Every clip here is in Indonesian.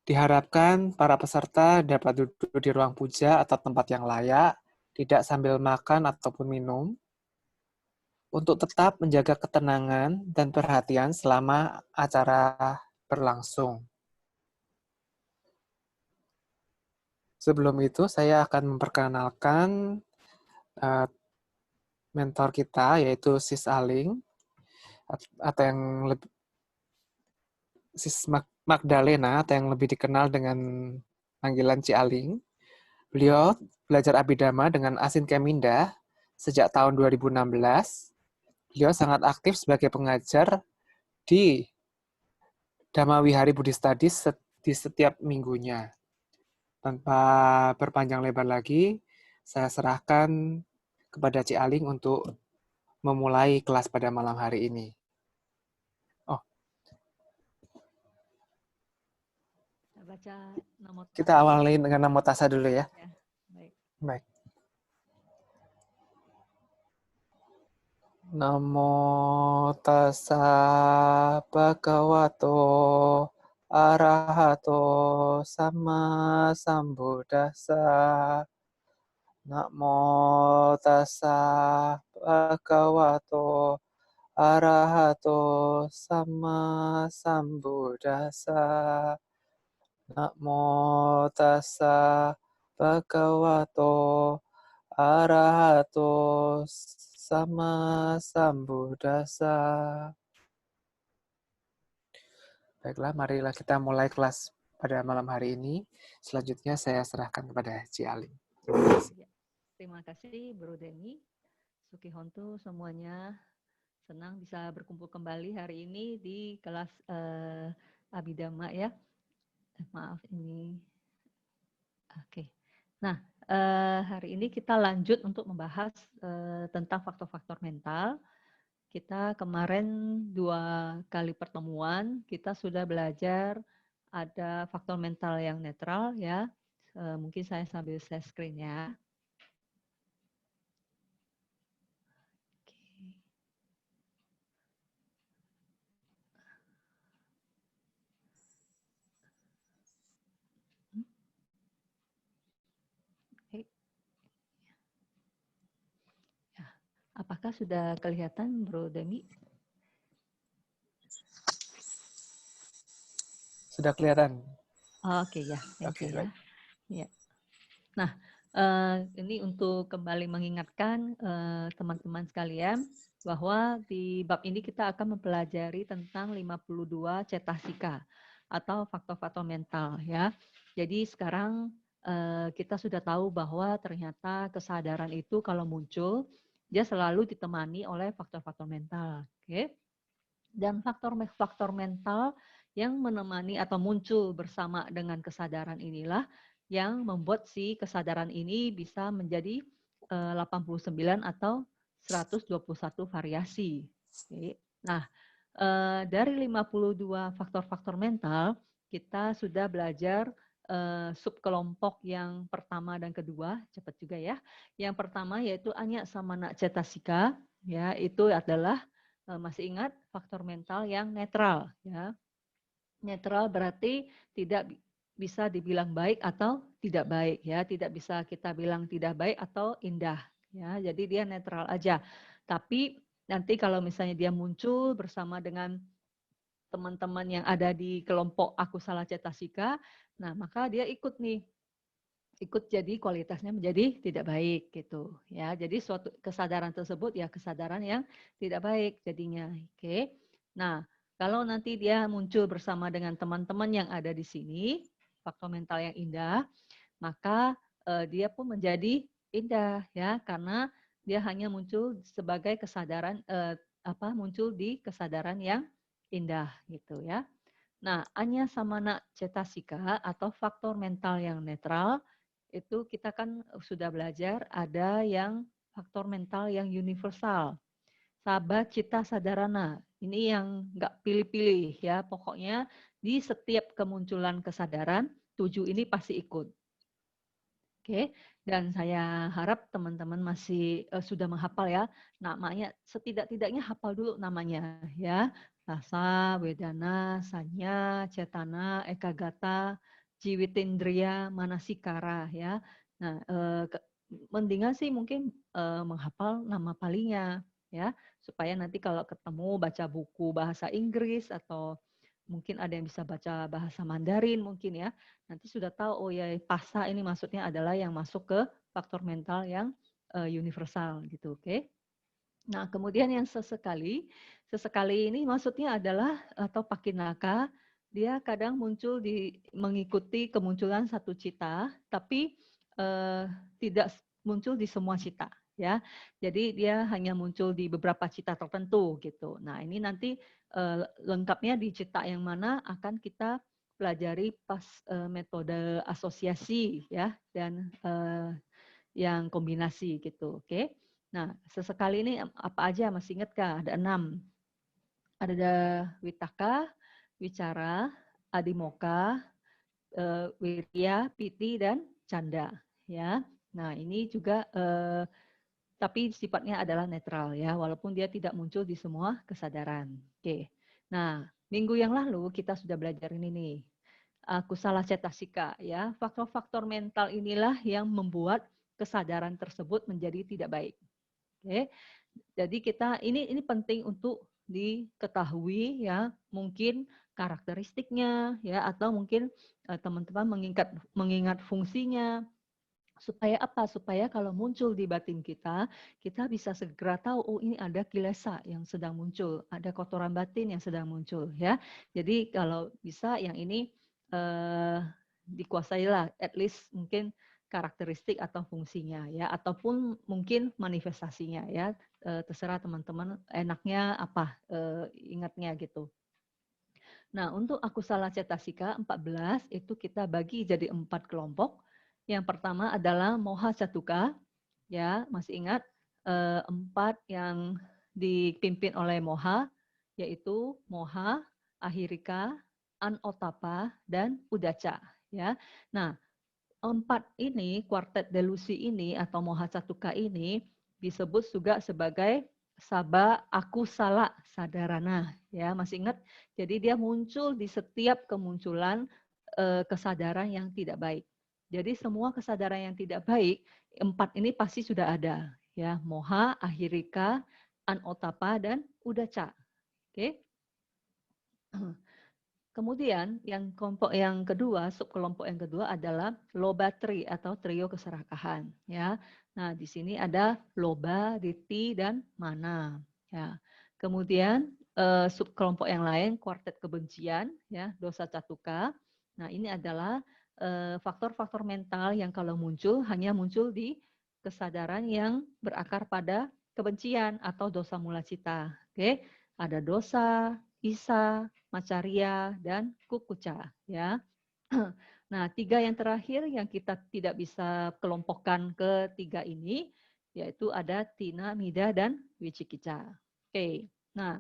Diharapkan para peserta dapat duduk di ruang puja atau tempat yang layak, tidak sambil makan ataupun minum, untuk tetap menjaga ketenangan dan perhatian selama acara berlangsung. Sebelum itu, saya akan memperkenalkan mentor kita, yaitu Sis Aling, atau yang lebih, Sis Magdalena, atau yang lebih dikenal dengan panggilan Ci Aling. Beliau belajar abidama dengan Asin Kemindah sejak tahun 2016. Beliau sangat aktif sebagai pengajar di Dhamma Wihari Buddhist Studies di setiap minggunya. Tanpa berpanjang lebar lagi, saya serahkan kepada Ci Aling untuk memulai kelas pada malam hari ini. Oh, Baca namo kita tassa. awali dengan namo tassa dulu ya. Ya, baik. Baik. Namo tassa bhagavato arahato sama sambuddhassa. Namo tassa bhagavato arahato sama sambuddhassa. Namo tassa bhagavato arahato sama sambuddhassa. Baiklah, marilah kita mulai kelas pada malam hari ini. Selanjutnya saya serahkan kepada Ci Aling. Terima kasih. Terima kasih, Bro Denny, Sukihonto semuanya. Senang bisa berkumpul kembali hari ini di kelas Abhidhamma ya. Maaf ini. Oke. Nah, hari ini kita lanjut untuk membahas tentang faktor-faktor mental. Kita kemarin 2 kali pertemuan, kita sudah belajar ada faktor mental yang netral ya. Mungkin saya sambil share screen ya. Oke. Ya. Apakah sudah kelihatan, Bro Demi? Sudah kelihatan. Oke ya, thank you ya. Baik. Ya. Nah, ini untuk kembali mengingatkan teman-teman sekalian bahwa di bab ini kita akan mempelajari tentang 52 cetasika atau faktor-faktor mental ya. Jadi sekarang kita sudah tahu bahwa ternyata kesadaran itu kalau muncul dia selalu ditemani oleh faktor-faktor mental, oke? Dan faktor-faktor mental yang menemani atau muncul bersama dengan kesadaran inilah yang membuat si kesadaran ini bisa menjadi 89 atau 121 variasi. Oke. Nah, dari 52 faktor-faktor mental, kita sudah belajar subkelompok yang pertama dan kedua, cepat juga ya. Yang pertama yaitu Anya Samana Cetasika, ya itu adalah masih ingat faktor mental yang netral, ya. Netral berarti tidak bisa dibilang baik atau tidak baik ya, tidak bisa kita bilang tidak baik atau indah ya. Jadi dia netral aja. Tapi nanti kalau misalnya dia muncul bersama dengan teman-teman yang ada di kelompok aku salah cetasika, nah maka dia ikut nih, ikut jadi kualitasnya menjadi tidak baik gitu ya. Jadi suatu kesadaran tersebut ya kesadaran yang tidak baik jadinya. Oke. Nah, kalau nanti dia muncul bersama dengan teman-teman yang ada di sini, faktor mental yang indah, maka dia pun menjadi indah ya karena dia hanya muncul sebagai kesadaran muncul di kesadaran yang indah gitu ya. Nah, Anya Samana Cetasika atau faktor mental yang netral itu kita kan sudah belajar ada yang faktor mental yang universal. Sabha Cita Sadarana. Ini yang nggak pilih-pilih ya. Pokoknya di setiap kemunculan kesadaran, 7 ini pasti ikut. Oke, dan saya harap teman-teman masih sudah menghafal ya namanya, setidak-tidaknya hafal dulu namanya ya. rasa, wedana, sanya, cetana, ekagata, jiwitindriya, manasikara ya. Nah, mendingan sih mungkin menghafal nama palingnya ya, supaya nanti kalau ketemu baca buku bahasa Inggris atau mungkin ada yang bisa baca bahasa Mandarin mungkin ya, nanti sudah tahu oh ya pasa ini maksudnya adalah yang masuk ke faktor mental yang universal gitu, oke? Nah, kemudian yang sesekali ini maksudnya adalah atau pakinaka, dia kadang muncul mengikuti kemunculan satu cita, tapi tidak muncul di semua cita, ya. Jadi dia hanya muncul di beberapa cita tertentu gitu. Nah, ini nanti lengkapnya di cita yang mana akan kita pelajari pas metode asosiasi ya dan yang kombinasi gitu, oke? Nah, sesekali ini apa aja masih ingat kah? Ada 6. Ada Witaka, Wicara, Adimoka, Wirya, Piti, dan Canda. Ya, nah ini juga tapi sifatnya adalah netral ya, walaupun dia tidak muncul di semua kesadaran. Oke. Nah, minggu yang lalu kita sudah belajar ini nih. Kusala cetasika ya. Faktor-faktor mental inilah yang membuat kesadaran tersebut menjadi tidak baik. Oke. Jadi kita ini penting untuk diketahui ya, mungkin karakteristiknya ya atau mungkin teman-teman mengingat fungsinya supaya apa? Supaya kalau muncul di batin kita, kita bisa segera tahu oh ini ada kilesa yang sedang muncul, ada kotoran batin yang sedang muncul ya. Jadi kalau bisa yang ini dikuasailah at least mungkin karakteristik atau fungsinya ya ataupun mungkin manifestasinya ya. Terserah teman-teman enaknya apa ingatnya gitu. Nah, untuk akusala cetasika 14 itu kita bagi jadi 4 kelompok. Yang pertama adalah moha catuka, ya masih ingat 4 yang dipimpin oleh moha, yaitu moha, ahirika, anotapa, dan udaca. Ya, nah 4 ini, kuartet delusi ini atau moha catuka ini disebut juga sebagai Saba Akusala Sadarana. Ya, masih ingat? Jadi dia muncul di setiap kemunculan kesadaran yang tidak baik. Jadi semua kesadaran yang tidak baik, 4 ini pasti sudah ada. Ya, moha, ahirika, anotapa, dan udaca. Oke. Kemudian yang kelompok yang kedua, subkelompok yang kedua adalah lobatri atau trio keserakahan. Ya, nah di sini ada loba, riti, dan mana. Ya, kemudian subkelompok yang lain kuartet kebencian, ya dosa catuka. Nah ini adalah faktor-faktor mental yang kalau muncul hanya muncul di kesadaran yang berakar pada kebencian atau dosa mula cita. Oke, ada dosa, isa, macaria, dan kukuca. Ya. Nah, 3 yang terakhir yang kita tidak bisa kelompokkan ke 3 ini, yaitu ada tina, mida, dan wicikica. Oke, nah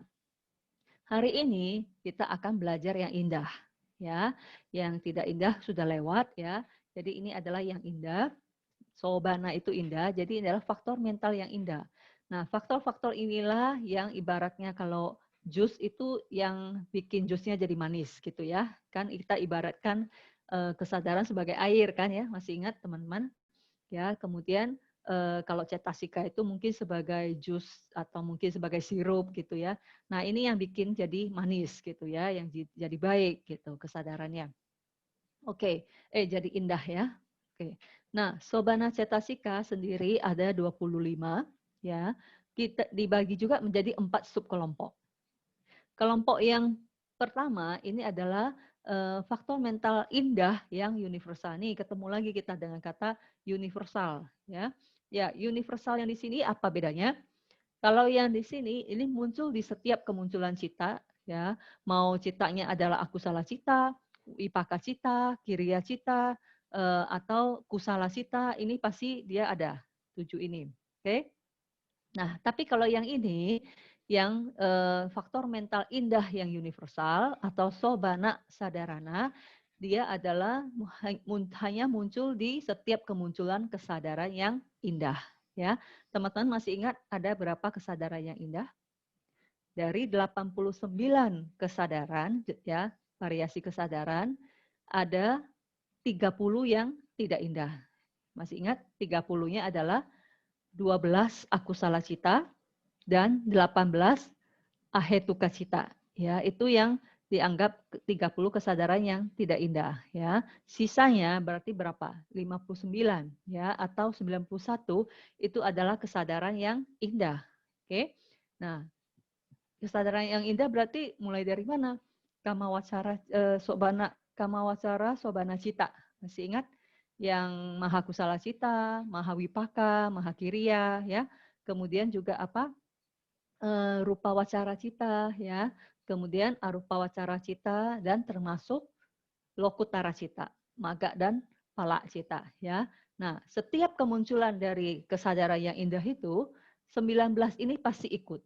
hari ini kita akan belajar yang indah. Ya, yang tidak indah sudah lewat ya. Jadi ini adalah yang indah. Sobana itu indah, jadi ini adalah faktor mental yang indah. Nah, faktor-faktor inilah yang ibaratnya kalau jus itu yang bikin jusnya jadi manis gitu ya. Kan kita ibaratkan kesadaran sebagai air kan ya, masih ingat teman-teman? Ya, kemudian kalau cetasika itu mungkin sebagai jus atau mungkin sebagai sirup gitu ya. Nah, ini yang bikin jadi manis gitu ya, yang jadi baik gitu kesadarannya. Oke, jadi indah ya. Oke. Nah, Sobana Cetasika sendiri ada 25 ya. Kita dibagi juga menjadi 4 subkelompok. Kelompok yang pertama ini adalah faktor mental indah yang universal. Nih, ketemu lagi kita dengan kata universal ya. Ya, universal yang di sini apa bedanya? Kalau yang di sini ini muncul di setiap kemunculan cita ya. Mau citanya adalah akusala cita, wipaka cita, kiriya cita atau kusala cita, ini pasti dia ada 7 ini. Oke. Nah, tapi kalau yang ini yang faktor mental indah yang universal atau sobana sadarana, dia adalah hanya muncul di setiap kemunculan kesadaran yang indah. Ya, teman-teman masih ingat ada berapa kesadaran yang indah? dari 89 kesadaran, ya, variasi kesadaran, ada 30 yang tidak indah. Masih ingat 30-nya adalah 12 akusala cita dan 18 ahetuka cita. Ya, itu yang dianggap 30 kesadaran yang tidak indah, ya. Sisanya berarti berapa? 59, ya, atau 91 itu adalah kesadaran yang indah. Oke. Nah, kesadaran yang indah berarti mulai dari mana? Kamawacara sobana cita. Masih ingat yang maha kusala cita, maha wipaka, maha kiriya, ya. Kemudian juga apa? Rupa wacara cita, ya. Kemudian arupa wacara cita dan termasuk lokutara cita, maga dan pala cita, ya. Nah, setiap kemunculan dari kesadaran yang indah itu 19 ini pasti ikut.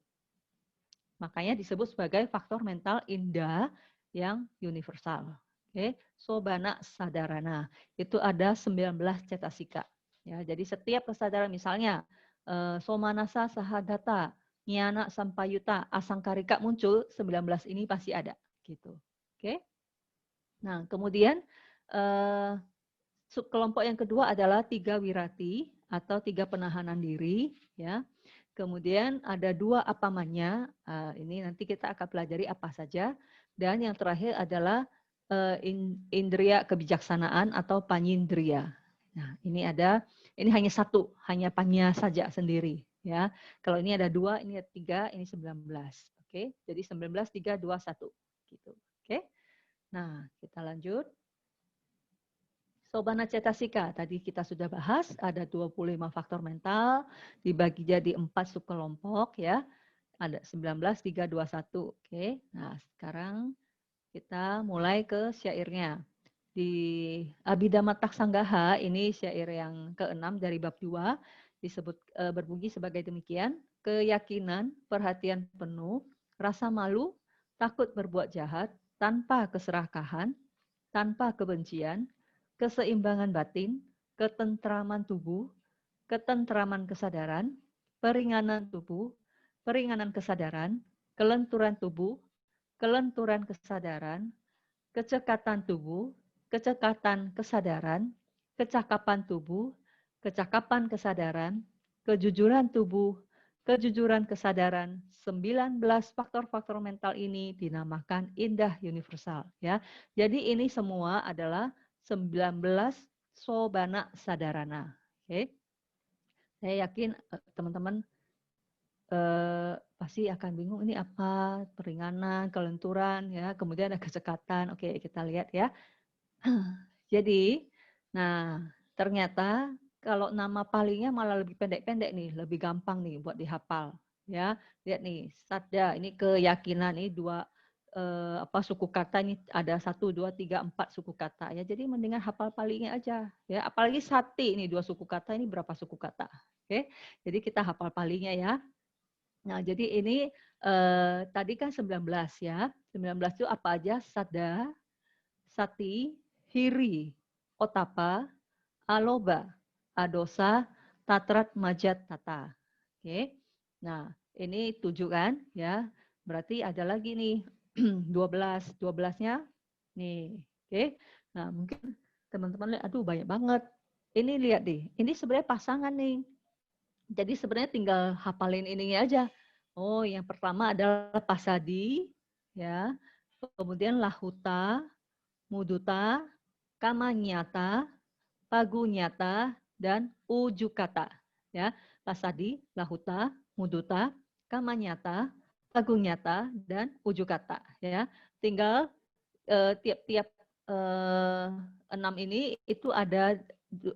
Makanya disebut sebagai faktor mental indah yang universal. Oke, sobana sadarana. Itu ada 19 cetasika. Ya, jadi setiap kesadaran misalnya somanasa sahagata, nyana sampayuta, asangkarika muncul, 19 ini pasti ada gitu. Oke. Nah, kemudian kelompok yang kedua adalah 3 wirati atau 3 penahanan diri, ya. Kemudian ada 2 apamanya, ini nanti kita akan pelajari apa saja. Dan yang terakhir adalah indria kebijaksanaan atau panyindria. Nah, ini hanya satu, hanya panya saja sendiri, ya. Kalau ini ada 2, ini ada 3, ini 19. Oke, jadi 19, 3, 2, 1 gitu. Oke. Nah, kita lanjut. Sobana cetasika, tadi kita sudah bahas, ada 25 faktor mental, dibagi jadi 4 subkelompok, ya. Ada 19, 3, 2, 1. Oke, nah sekarang kita mulai ke syairnya. Di Abhidhamma Taksanggaha, ini syair yang ke-6 dari bab 2, disebut berbunyi sebagai demikian, keyakinan, perhatian penuh, rasa malu, takut berbuat jahat, tanpa keserakahan, tanpa kebencian, keseimbangan batin, ketentraman tubuh, ketentraman kesadaran, peringanan tubuh, peringanan kesadaran, kelenturan tubuh, kelenturan kesadaran, kecekatan tubuh, kecekatan kesadaran, kecakapan tubuh, kecakapan kesadaran, kejujuran tubuh, kejujuran kesadaran. 19 faktor-faktor mental ini dinamakan indah universal, ya. Jadi ini semua adalah 19 sobana sadarana. Oke. Saya yakin teman-teman pasti akan bingung ini apa, peringanan, kelenturan, ya, kemudian ada kecekatan. Oke, kita lihat ya. Jadi, nah ternyata kalau nama palingnya malah lebih pendek-pendek nih, lebih gampang nih buat dihafal. Ya, lihat nih, sadda, ini keyakinan, ini 2 suku kata, ini ada 1, 2, 3, 4 suku kata, ya. Jadi mendingan hafal palingnya aja, ya. Apalagi sati, ini 2 suku kata, ini berapa suku kata. Oke, jadi kita hafal palingnya ya. Nah, jadi ini tadi kan 19 ya. 19 itu apa aja? Sadda, sati, hiri, otapa, aloba, adosa, tatrat, majat, tata. Oke. Nah, ini 7 kan ya. Berarti ada lagi nih 12. 12-nya nih. Oke. Nah, mungkin teman-teman lihat, aduh banyak banget. Ini lihat deh. Ini sebenarnya pasangan nih. Jadi sebenarnya tinggal hafalin ininya aja. Oh, yang pertama adalah pasadi, ya. Kemudian lahuta, muduta, kamanyata, pagunyata, dan ujukata. Ya, pasadi, lahuta, muduta, kamanyata, pagunyata, dan ujukata. Ya, tinggal tiap-tiap 6 ini itu ada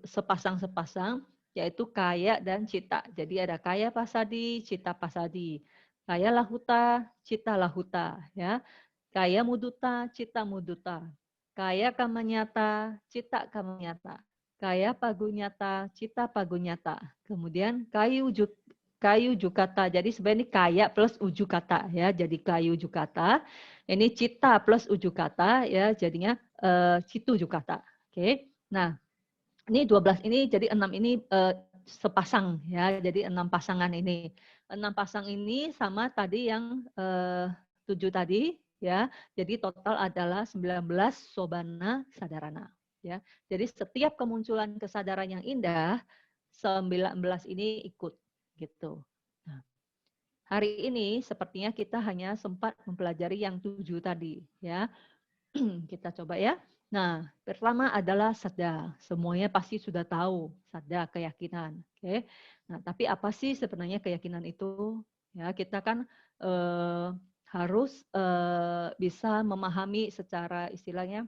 sepasang-sepasang, yaitu kaya dan cita. Jadi ada kaya pasadi, cita pasadi. Kaya lahuta, cita lahuta, ya. Kaya muduta, cita muduta. Kaya kamanyata, cita kamanyata. Kaya pagunyata, cita pagunyata. Kemudian kayu jukata. Jadi sebenarnya ini kaya plus ujukata, ya. Jadi kayu jukata. Ini cita plus ujukata, ya. Jadinya citu jukata. Oke. Nah, ini 12 ini, jadi 6 ini sepasang ya. Jadi 6 pasangan ini. 6 pasang ini sama tadi yang 7 tadi ya. Jadi total adalah 19 sobana sadarana ya. Jadi setiap kemunculan kesadaran yang indah 19 ini ikut gitu. Nah, hari ini sepertinya kita hanya sempat mempelajari yang 7 tadi ya. Kita coba ya. Nah, pertama adalah sadda. Semuanya pasti sudah tahu, sadda keyakinan. Oke. Nah, tapi apa sih sebenarnya keyakinan itu? Ya, kita kan harus bisa memahami secara istilahnya.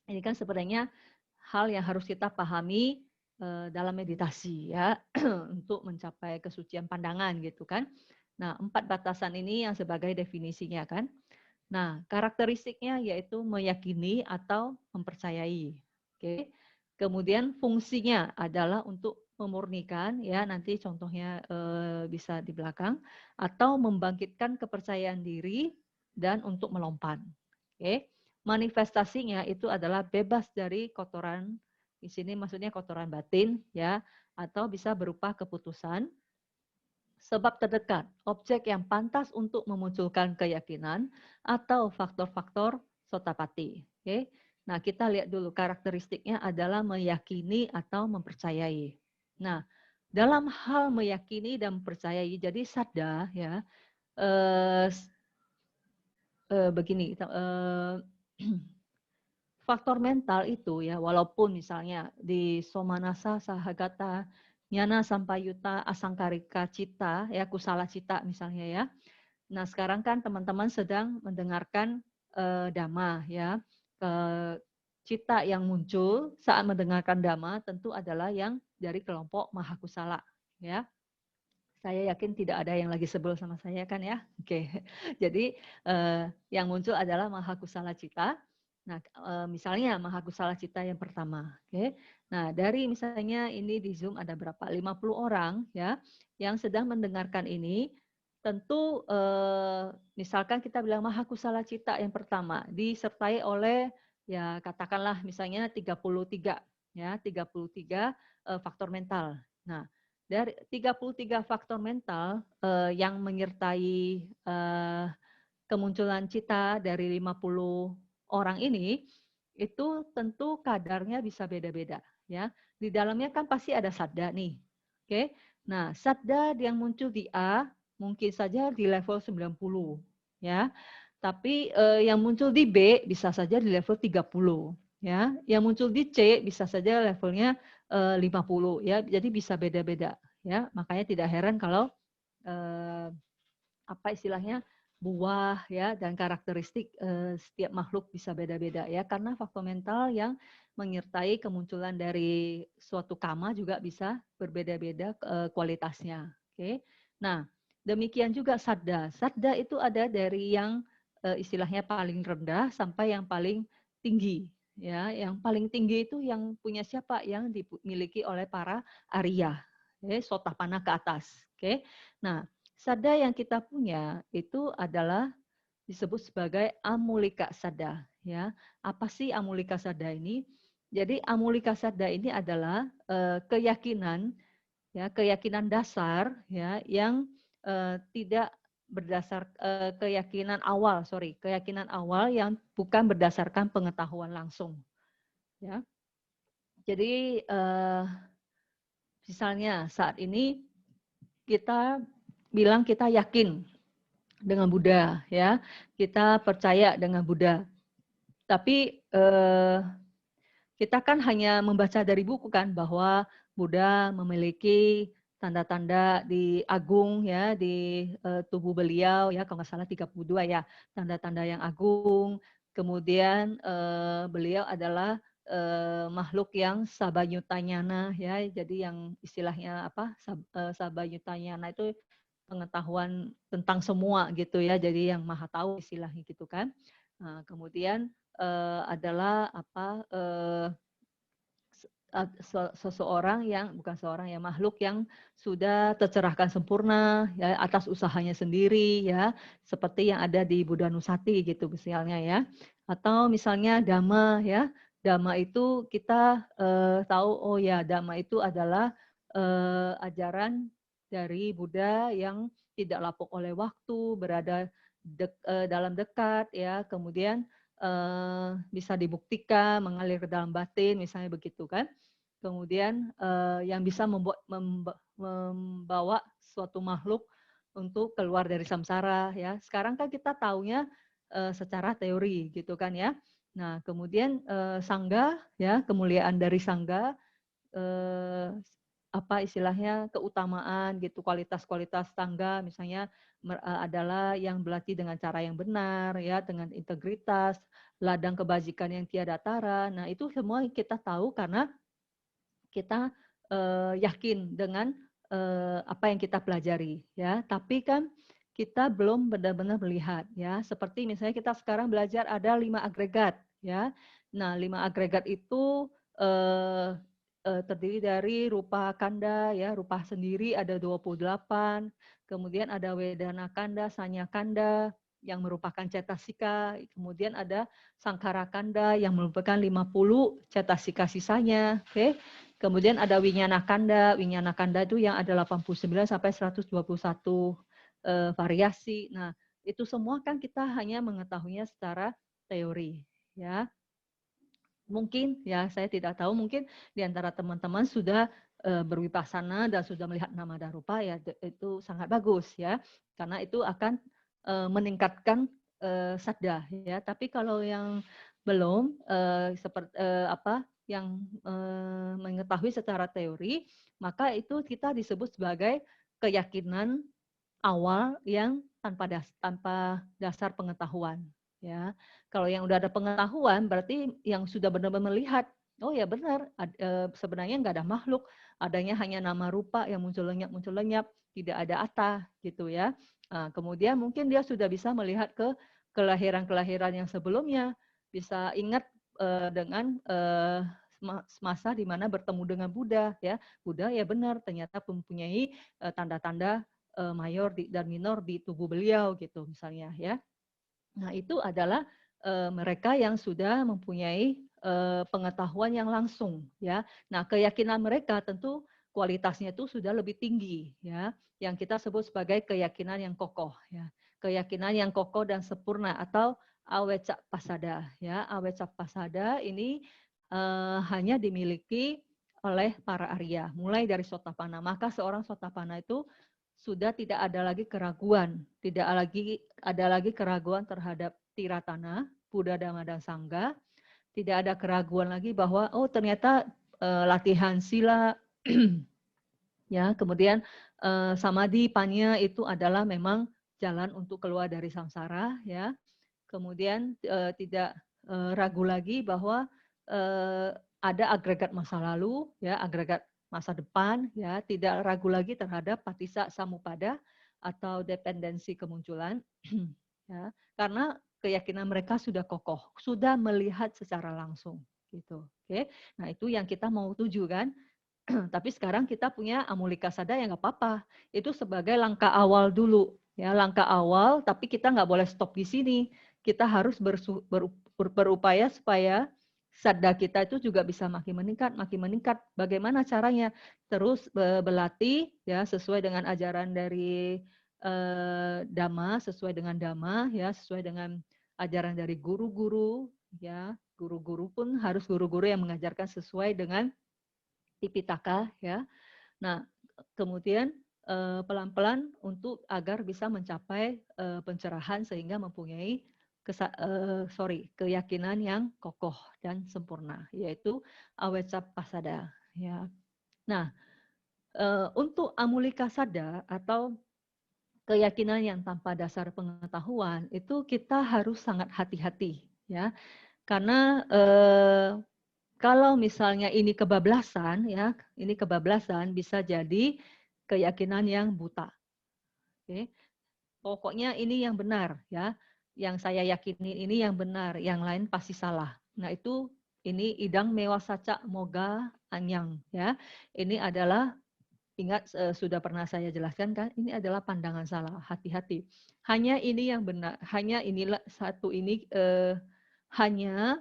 Ini kan sebenarnya hal yang harus kita pahami dalam meditasi ya untuk mencapai kesucian pandangan gitu kan. Nah, 4 batasan ini yang sebagai definisinya kan. Nah, karakteristiknya yaitu meyakini atau mempercayai. Oke. Kemudian fungsinya adalah untuk memurnikan ya, nanti contohnya bisa di belakang, atau membangkitkan kepercayaan diri dan untuk melompat. Oke. Manifestasinya itu adalah bebas dari kotoran, di sini maksudnya kotoran batin ya, atau bisa berupa keputusan. Sebab terdekat, objek yang pantas untuk memunculkan keyakinan atau faktor-faktor sotapati. Oke. Nah, kita lihat dulu karakteristiknya adalah meyakini atau mempercayai. Nah, dalam hal meyakini dan mempercayai, jadi sadda ya, begini, faktor mental itu ya, walaupun misalnya di Somanasa, Sahagata, Nyana, Sampayuta, Asangkarika Cita, ya Kusala Cita misalnya ya. Nah sekarang kan teman-teman sedang mendengarkan Dhamma ya. Cita yang muncul saat mendengarkan Dhamma tentu adalah yang dari kelompok Mahakusala ya. Saya yakin tidak ada yang lagi sebel sama saya kan ya. Oke. Jadi yang muncul adalah Mahakusala Cita. Nah, misalnya Mahakusala Cita yang pertama, oke. Nah, dari misalnya ini di Zoom ada berapa? 50 orang ya yang sedang mendengarkan ini. Tentu misalkan kita bilang Mahakusala Cita yang pertama disertai oleh ya katakanlah misalnya 33 ya, 33 faktor mental. Nah, dari 33 faktor mental yang menyertai kemunculan cita dari 50 orang ini, itu tentu kadarnya bisa beda-beda ya. Di dalamnya kan pasti ada sadda nih. Oke. Nah, sadda yang muncul di A mungkin saja di level 90 ya. Tapi yang muncul di B bisa saja di level 30 ya. Yang muncul di C bisa saja levelnya 50 ya. Jadi bisa beda-beda ya. Makanya tidak heran kalau apa istilahnya buah ya dan karakteristik setiap makhluk bisa beda-beda ya karena faktor mental yang menyertai kemunculan dari suatu kama juga bisa berbeda-beda kualitasnya. Oke. Nah, demikian juga sadda. Sadda itu ada dari yang istilahnya paling rendah sampai yang paling tinggi ya. Yang paling tinggi itu yang punya siapa? Yang dimiliki oleh para Arya. Sotapanna ke atas. Oke. Nah, sadda yang kita punya itu adalah disebut sebagai amulika sadda ya. Apa sih amulika sadda ini? Jadi amulika sadda ini adalah keyakinan ya, keyakinan dasar ya yang tidak berdasar keyakinan awal yang bukan berdasarkan pengetahuan langsung ya. Jadi misalnya saat ini kita bilang kita yakin dengan Buddha ya, kita percaya dengan Buddha. Tapi kita kan hanya membaca dari buku kan bahwa Buddha memiliki tanda-tanda di agung ya di tubuh beliau ya kalau nggak salah 32 ya tanda-tanda yang agung. Kemudian beliau adalah makhluk yang sabayutanyana ya, jadi yang istilahnya apa sabayutanyana itu pengetahuan tentang semua gitu ya, jadi yang maha tahu istilahnya gitu kan. Nah, kemudian adalah apa seseorang yang bukan seorang ya makhluk yang sudah tercerahkan sempurna ya atas usahanya sendiri ya seperti yang ada di Buddha Nusati gitu misalnya ya, atau misalnya Dhamma ya. Dhamma itu kita tahu oh ya Dhamma itu adalah ajaran dari Buddha yang tidak lapuk oleh waktu, berada dalam dekat, ya, kemudian bisa dibuktikan mengalir ke dalam batin, misalnya begitu kan. Kemudian yang bisa membawa suatu makhluk untuk keluar dari samsara, ya. Sekarang kan kita taunya secara teori gitu kan ya. Nah, kemudian sangga, ya, kemuliaan dari sangga, apa istilahnya, keutamaan gitu, kualitas-kualitas tangga misalnya adalah yang berlatih dengan cara yang benar, ya, dengan integritas, ladang kebajikan yang tiada tara. Nah, itu semua kita tahu karena kita yakin dengan apa yang kita pelajari, ya. Tapi kan kita belum benar-benar melihat, ya. Seperti misalnya kita sekarang belajar ada 5 agregat, ya. Nah, 5 agregat itu terdiri dari rupa kanda, ya, rupa sendiri ada 28, kemudian ada wedana kanda, sanya kanda yang merupakan cetasika, kemudian ada sangkara kanda yang merupakan 50 cetasika sisanya, oke. Kemudian ada winyana kanda itu yang ada 89 sampai 121 variasi. Nah, itu semua kan kita hanya mengetahuinya secara teori, ya. Mungkin, ya, saya tidak tahu, mungkin di antara teman-teman sudah berwipasana dan sudah melihat nama dan rupa, ya, itu sangat bagus, ya, karena itu akan meningkatkan sadda, ya. Tapi kalau yang belum seperti apa yang mengetahui secara teori, maka itu kita disebut sebagai keyakinan awal yang tanpa dasar pengetahuan, ya. Kalau yang udah ada pengetahuan berarti yang sudah benar-benar melihat, oh ya benar, sebenarnya nggak ada makhluk, adanya hanya nama rupa yang muncul lenyap, tidak ada atta gitu, ya. Nah, kemudian mungkin dia sudah bisa melihat ke kelahiran-kelahiran yang sebelumnya, bisa ingat dengan masa di mana bertemu dengan Buddha, ya. Buddha ya benar ternyata mempunyai tanda-tanda mayor dan minor di tubuh beliau gitu misalnya, ya. Nah, itu adalah mereka yang sudah mempunyai pengetahuan yang langsung, ya. Nah, keyakinan mereka tentu kualitasnya itu sudah lebih tinggi, ya, yang kita sebut sebagai keyakinan yang kokoh, ya. Keyakinan yang kokoh dan sempurna atau awecak pasada, ya. Awecak pasada ini hanya dimiliki oleh para Arya, mulai dari Sotapanna. Maka seorang Sotapanna itu sudah tidak ada lagi keraguan, tidak ada lagi keraguan terhadap Tiratana, Buddha, Dhamma, dan Sangha. Tidak ada keraguan lagi bahwa oh ternyata latihan sila, ya, kemudian samadhi, panya itu adalah memang jalan untuk keluar dari samsara, ya. Kemudian tidak ragu lagi bahwa ada agregat masa lalu, ya, agregat masa depan, ya, tidak ragu lagi terhadap patisa samupada atau dependensi kemunculan, ya, karena keyakinan mereka sudah kokoh, sudah melihat secara langsung, gitu. Oke, nah itu yang kita mau tuju kan. Tapi sekarang kita punya amulika sada yang nggak apa-apa, itu sebagai langkah awal dulu, ya, langkah awal. Tapi kita nggak boleh stop di sini, kita harus berupaya supaya sadda kita itu juga bisa makin meningkat, makin meningkat. Bagaimana caranya? Terus berlatih, ya, sesuai dengan ajaran dari Dhamma, sesuai dengan Dhamma, ya, sesuai dengan ajaran dari guru-guru, ya. Guru-guru pun harus guru-guru yang mengajarkan sesuai dengan Tipitaka, ya. Nah, kemudian pelan-pelan untuk agar bisa mencapai pencerahan sehingga mempunyai keyakinan yang kokoh dan sempurna, yaitu awecca pasada, ya. Nah, untuk amulika sada atau keyakinan yang tanpa dasar pengetahuan itu kita harus sangat hati-hati, ya. Karena kalau misalnya ini kebablasan, ya, ini kebablasan bisa jadi keyakinan yang buta. Oke. Pokoknya ini yang benar, ya. Yang saya yakini ini yang benar, yang lain pasti salah. Nah, itu ini idang mewasaca moga anyang, ya. Ini adalah, ingat sudah pernah saya jelaskan kan, ini adalah pandangan salah, hati-hati. Hanya ini yang benar, hanya inilah satu ini hanya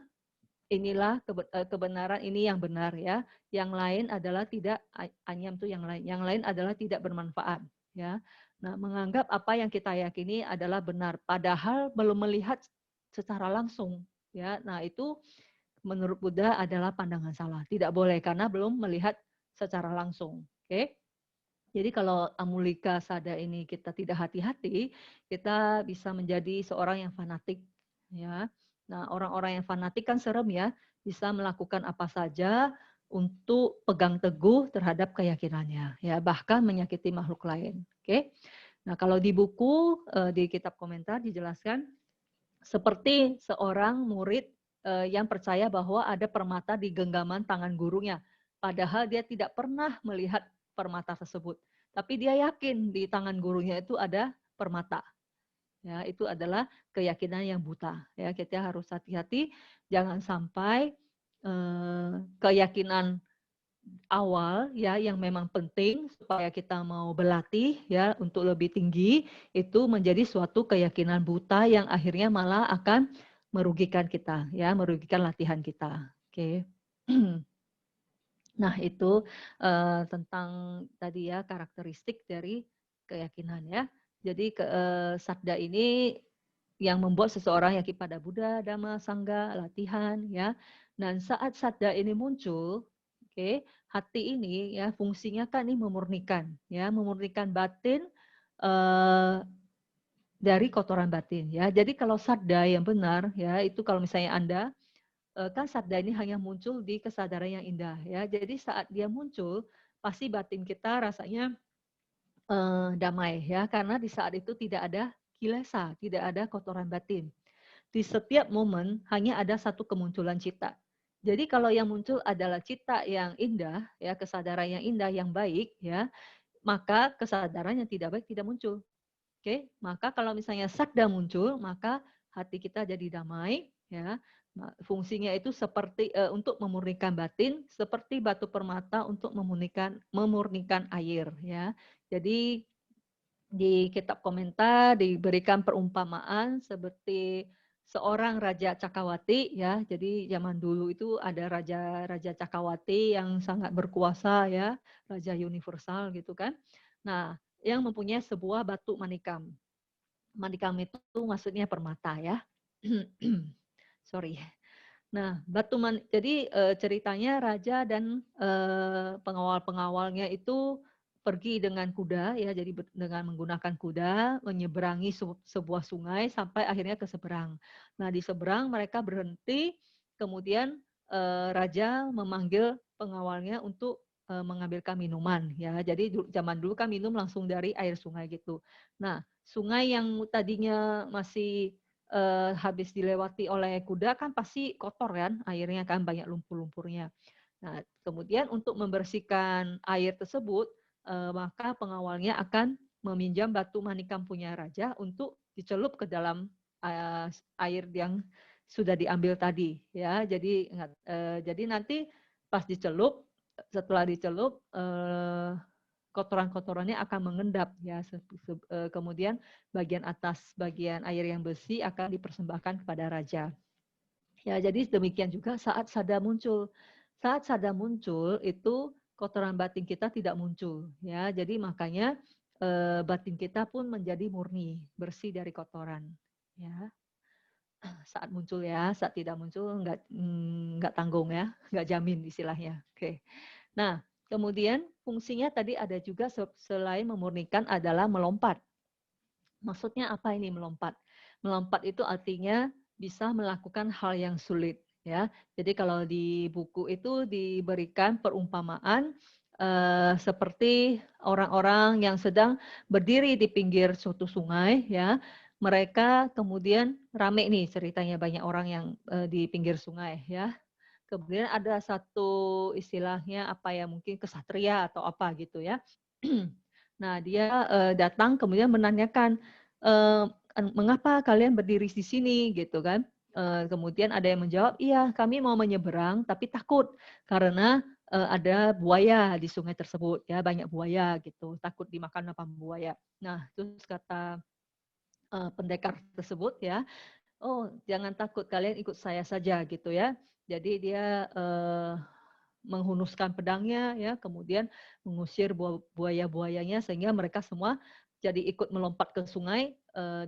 inilah kebenaran, ini yang benar ya. Yang lain adalah tidak, anyam tuh yang lain. Yang lain adalah tidak bermanfaat ya. Nah, menganggap apa yang kita yakini adalah benar padahal belum melihat secara langsung ya. Nah, itu menurut Buddha adalah pandangan salah. Tidak boleh karena belum melihat secara langsung. Oke. Jadi kalau amulika sada ini kita tidak hati-hati, kita bisa menjadi seorang yang fanatik, ya. Nah, orang-orang yang fanatik kan serem ya, bisa melakukan apa saja untuk pegang teguh terhadap keyakinannya, ya, bahkan menyakiti makhluk lain. Oke. Nah, kalau di buku di kitab komentar dijelaskan seperti seorang murid yang percaya bahwa ada permata di genggaman tangan gurunya, padahal dia tidak pernah melihat permata tersebut. Tapi dia yakin di tangan gurunya itu ada permata. Ya, itu adalah keyakinan yang buta. Ya, kita harus hati-hati, jangan sampai keyakinan awal ya yang memang penting supaya kita mau berlatih ya untuk lebih tinggi itu menjadi suatu keyakinan buta yang akhirnya malah akan merugikan kita ya, merugikan latihan kita. Oke. Nah, itu tentang tadi ya karakteristik dari keyakinan ya. Jadi sabda ini yang membuat seseorang yakin pada Buddha, Dhamma, Sangha, latihan ya. Dan saat sabda ini muncul, oke, hati ini ya fungsinya kan ini memurnikan ya, memurnikan batin dari kotoran batin ya. Jadi kalau sabda yang benar ya itu kalau misalnya Anda kan sabda ini hanya muncul di kesadaran yang indah ya. Jadi saat dia muncul pasti batin kita rasanya damai ya karena di saat itu tidak ada kilesa, tidak ada kotoran batin. Di setiap momen hanya ada satu kemunculan cita. Jadi kalau yang muncul adalah cita yang indah ya, kesadaran yang indah yang baik ya, maka kesadaran yang tidak baik tidak muncul. Oke, maka kalau misalnya sabda muncul, maka hati kita jadi damai, ya. Fungsinya itu seperti untuk memurnikan batin, seperti batu permata untuk memurnikan air, ya. Jadi di kitab komentar diberikan perumpamaan seperti seorang raja Cakawati, ya. Jadi zaman dulu itu ada raja Cakawati yang sangat berkuasa, ya, raja universal gitu kan. Nah, yang mempunyai sebuah batu manikam. Manikam itu maksudnya permata ya. Sorry. Nah, jadi ceritanya raja dan pengawal-pengawalnya itu pergi dengan kuda ya, jadi dengan menggunakan kuda menyeberangi sebuah sungai sampai akhirnya ke seberang. Nah, di seberang mereka berhenti, kemudian raja memanggil pengawalnya untuk mengambilkan minuman ya. Jadi zaman dulu kan minum langsung dari air sungai gitu. Nah, sungai yang tadinya masih habis dilewati oleh kuda kan pasti kotor kan airnya kan banyak lumpur-lumpurnya. Nah, kemudian untuk membersihkan air tersebut maka pengawalnya akan meminjam batu manikam punya raja untuk dicelup ke dalam air yang sudah diambil tadi ya. Jadi nanti pas dicelup, setelah dicelup kotoran-kotorannya akan mengendap ya. Kemudian bagian atas, bagian air yang bersih akan dipersembahkan kepada raja. Ya, jadi demikian juga saat sada muncul. Saat sada muncul itu kotoran batin kita tidak muncul ya. Jadi makanya batin kita pun menjadi murni, bersih dari kotoran ya. Saat muncul ya, saat tidak muncul nggak tanggung ya, nggak jamin istilahnya. Oke. Nah, kemudian fungsinya tadi ada juga selain memurnikan adalah melompat. Maksudnya apa ini melompat? Melompat itu artinya bisa melakukan hal yang sulit ya. Jadi kalau di buku itu diberikan perumpamaan seperti orang-orang yang sedang berdiri di pinggir suatu sungai ya. Mereka kemudian rame nih ceritanya banyak orang yang di pinggir sungai ya. Kemudian ada satu istilahnya apa ya mungkin kesatria atau apa gitu ya. Nah dia datang kemudian menanyakan mengapa kalian berdiri di sini gitu kan. Kemudian ada yang menjawab iya kami mau menyeberang tapi takut karena ada buaya di sungai tersebut ya banyak buaya gitu takut dimakan apa buaya. Nah terus kata pendekar tersebut ya oh jangan takut kalian ikut saya saja gitu ya. Jadi dia menghunuskan pedangnya, ya, kemudian mengusir buaya-buayanya sehingga mereka semua jadi ikut melompat ke sungai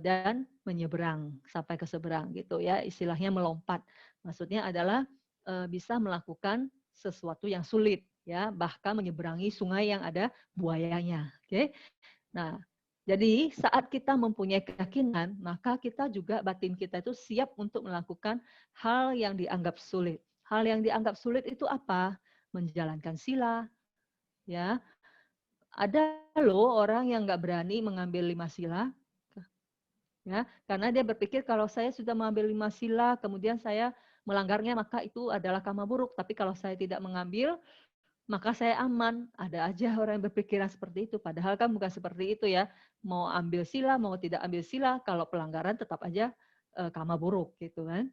dan menyeberang sampai ke seberang gitu ya, istilahnya melompat. Maksudnya adalah bisa melakukan sesuatu yang sulit ya, bahkan menyeberangi sungai yang ada buayanya. Oke. Nah, jadi saat kita mempunyai keyakinan, maka kita juga batin kita itu siap untuk melakukan hal yang dianggap sulit. Hal yang dianggap sulit itu apa? Menjalankan sila, ya. Ada loh orang yang nggak berani mengambil 5 sila, ya, karena dia berpikir kalau saya sudah mengambil 5 sila, kemudian saya melanggarnya, maka itu adalah karma buruk. Tapi kalau saya tidak mengambil, maka saya aman. Ada aja orang yang berpikiran seperti itu. Padahal kan bukan seperti itu ya. Mau ambil sila, mau tidak ambil sila, kalau pelanggaran tetap aja karma buruk gitu kan.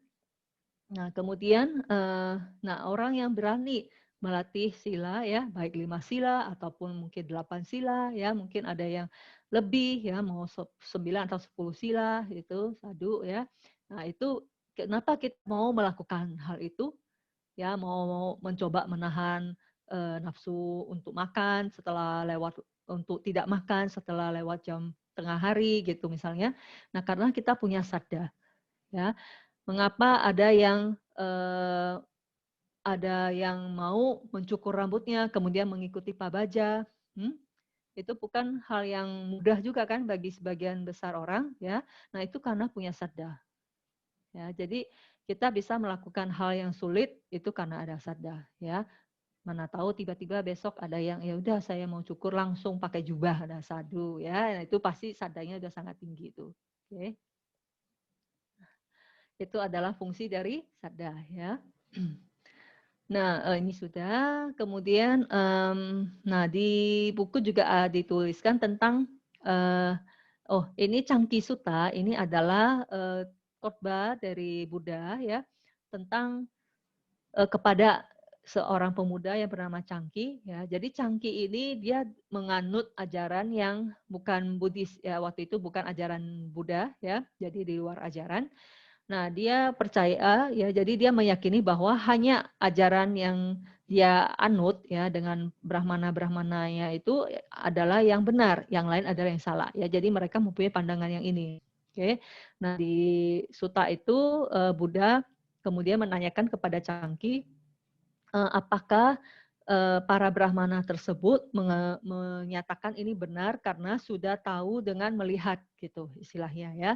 Nah, kemudian nah orang yang berani melatih sila ya, baik 5 sila ataupun mungkin 8 sila ya, mungkin ada yang lebih ya, mau 9 atau 10 sila itu, sadu ya. Nah, itu kenapa kita mau melakukan hal itu? Ya, mau mencoba menahan nafsu untuk makan setelah lewat, untuk tidak makan setelah lewat jam tengah hari gitu misalnya. Nah, karena kita punya sadda ya. Mengapa ada yang mau mencukur rambutnya kemudian mengikuti pabaja? Itu bukan hal yang mudah juga kan bagi sebagian besar orang ya. Nah, itu karena punya sadda. Ya, jadi kita bisa melakukan hal yang sulit itu karena ada sadda ya. Mana tahu tiba-tiba besok ada yang ya udah saya mau cukur langsung pakai jubah, ada sadu ya. Nah, itu pasti sadanya udah sangat tinggi itu. Oke. Itu adalah fungsi dari sadda ya. Nah, ini sudah. Kemudian nah di buku juga dituliskan tentang ini Cangki Sutta, ini adalah khotbah dari Buddha ya tentang kepada seorang pemuda yang bernama Cangki ya. Jadi Cangki ini dia menganut ajaran yang bukan Buddhis ya, waktu itu bukan ajaran Buddha ya. Jadi di luar ajaran. Nah, dia percaya ya, jadi dia meyakini bahwa hanya ajaran yang dia anut ya dengan brahmana-brahmananya itu adalah yang benar, yang lain adalah yang salah. Ya, jadi mereka mempunyai pandangan yang ini. Oke. Nah, di Sutta itu Buddha kemudian menanyakan kepada Cangki apakah para brahmana tersebut menyatakan ini benar karena sudah tahu dengan melihat gitu istilahnya ya.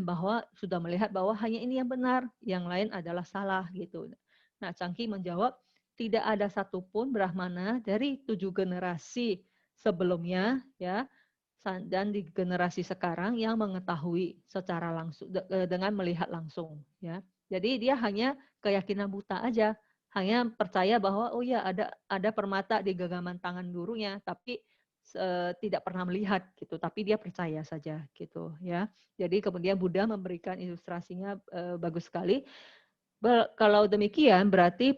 Bahwa sudah melihat bahwa hanya ini yang benar, yang lain adalah salah gitu. Nah, Cangki menjawab, tidak ada satupun brahmana dari 7 generasi sebelumnya ya dan di generasi sekarang yang mengetahui secara langsung dengan melihat langsung ya. Jadi dia hanya keyakinan buta aja, hanya percaya bahwa oh ya ada permata di genggaman tangan gurunya, tapi tidak pernah melihat gitu, tapi dia percaya saja gitu ya. Jadi kemudian Buddha memberikan ilustrasinya bagus sekali. Kalau demikian berarti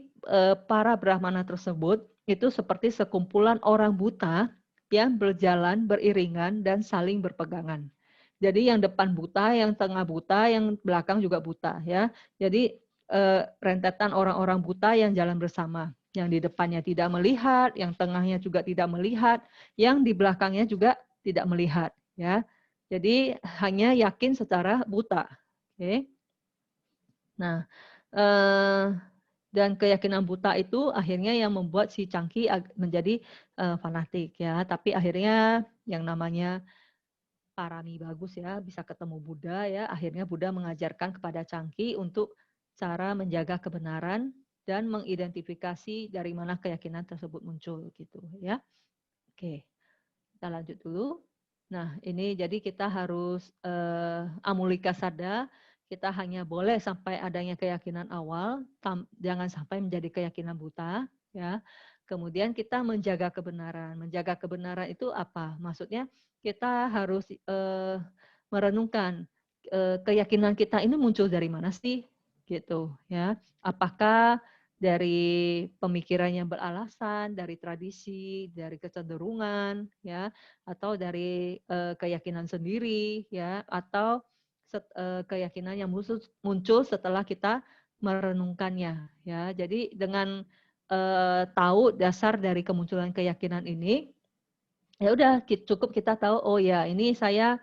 para brahmana tersebut itu seperti sekumpulan orang buta yang berjalan beriringan dan saling berpegangan. Jadi yang depan buta, yang tengah buta, yang belakang juga buta ya. Jadi rentetan orang-orang buta yang jalan bersama. Yang di depannya tidak melihat, yang tengahnya juga tidak melihat, yang di belakangnya juga tidak melihat ya. Jadi hanya yakin secara buta. Oke. Nah, dan keyakinan buta itu akhirnya yang membuat si Cangki menjadi fanatik ya. Tapi akhirnya yang namanya parami bagus ya, bisa ketemu Buddha ya. Akhirnya Buddha mengajarkan kepada Cangki untuk cara menjaga kebenaran dan mengidentifikasi dari mana keyakinan tersebut muncul gitu ya. Oke, kita lanjut dulu. Nah, ini jadi kita harus amulika sadda, kita hanya boleh sampai adanya keyakinan awal, jangan sampai menjadi keyakinan buta ya. Kemudian kita menjaga kebenaran. Menjaga kebenaran itu apa? Maksudnya kita harus merenungkan keyakinan kita ini muncul dari mana sih? Gitu ya. Apakah dari pemikiran yang beralasan, dari tradisi, dari kecenderungan, ya, atau dari keyakinan sendiri, ya, atau keyakinan yang muncul setelah kita merenungkannya ya. Jadi dengan tahu dasar dari kemunculan keyakinan ini, ya udah cukup kita tahu oh ya ini saya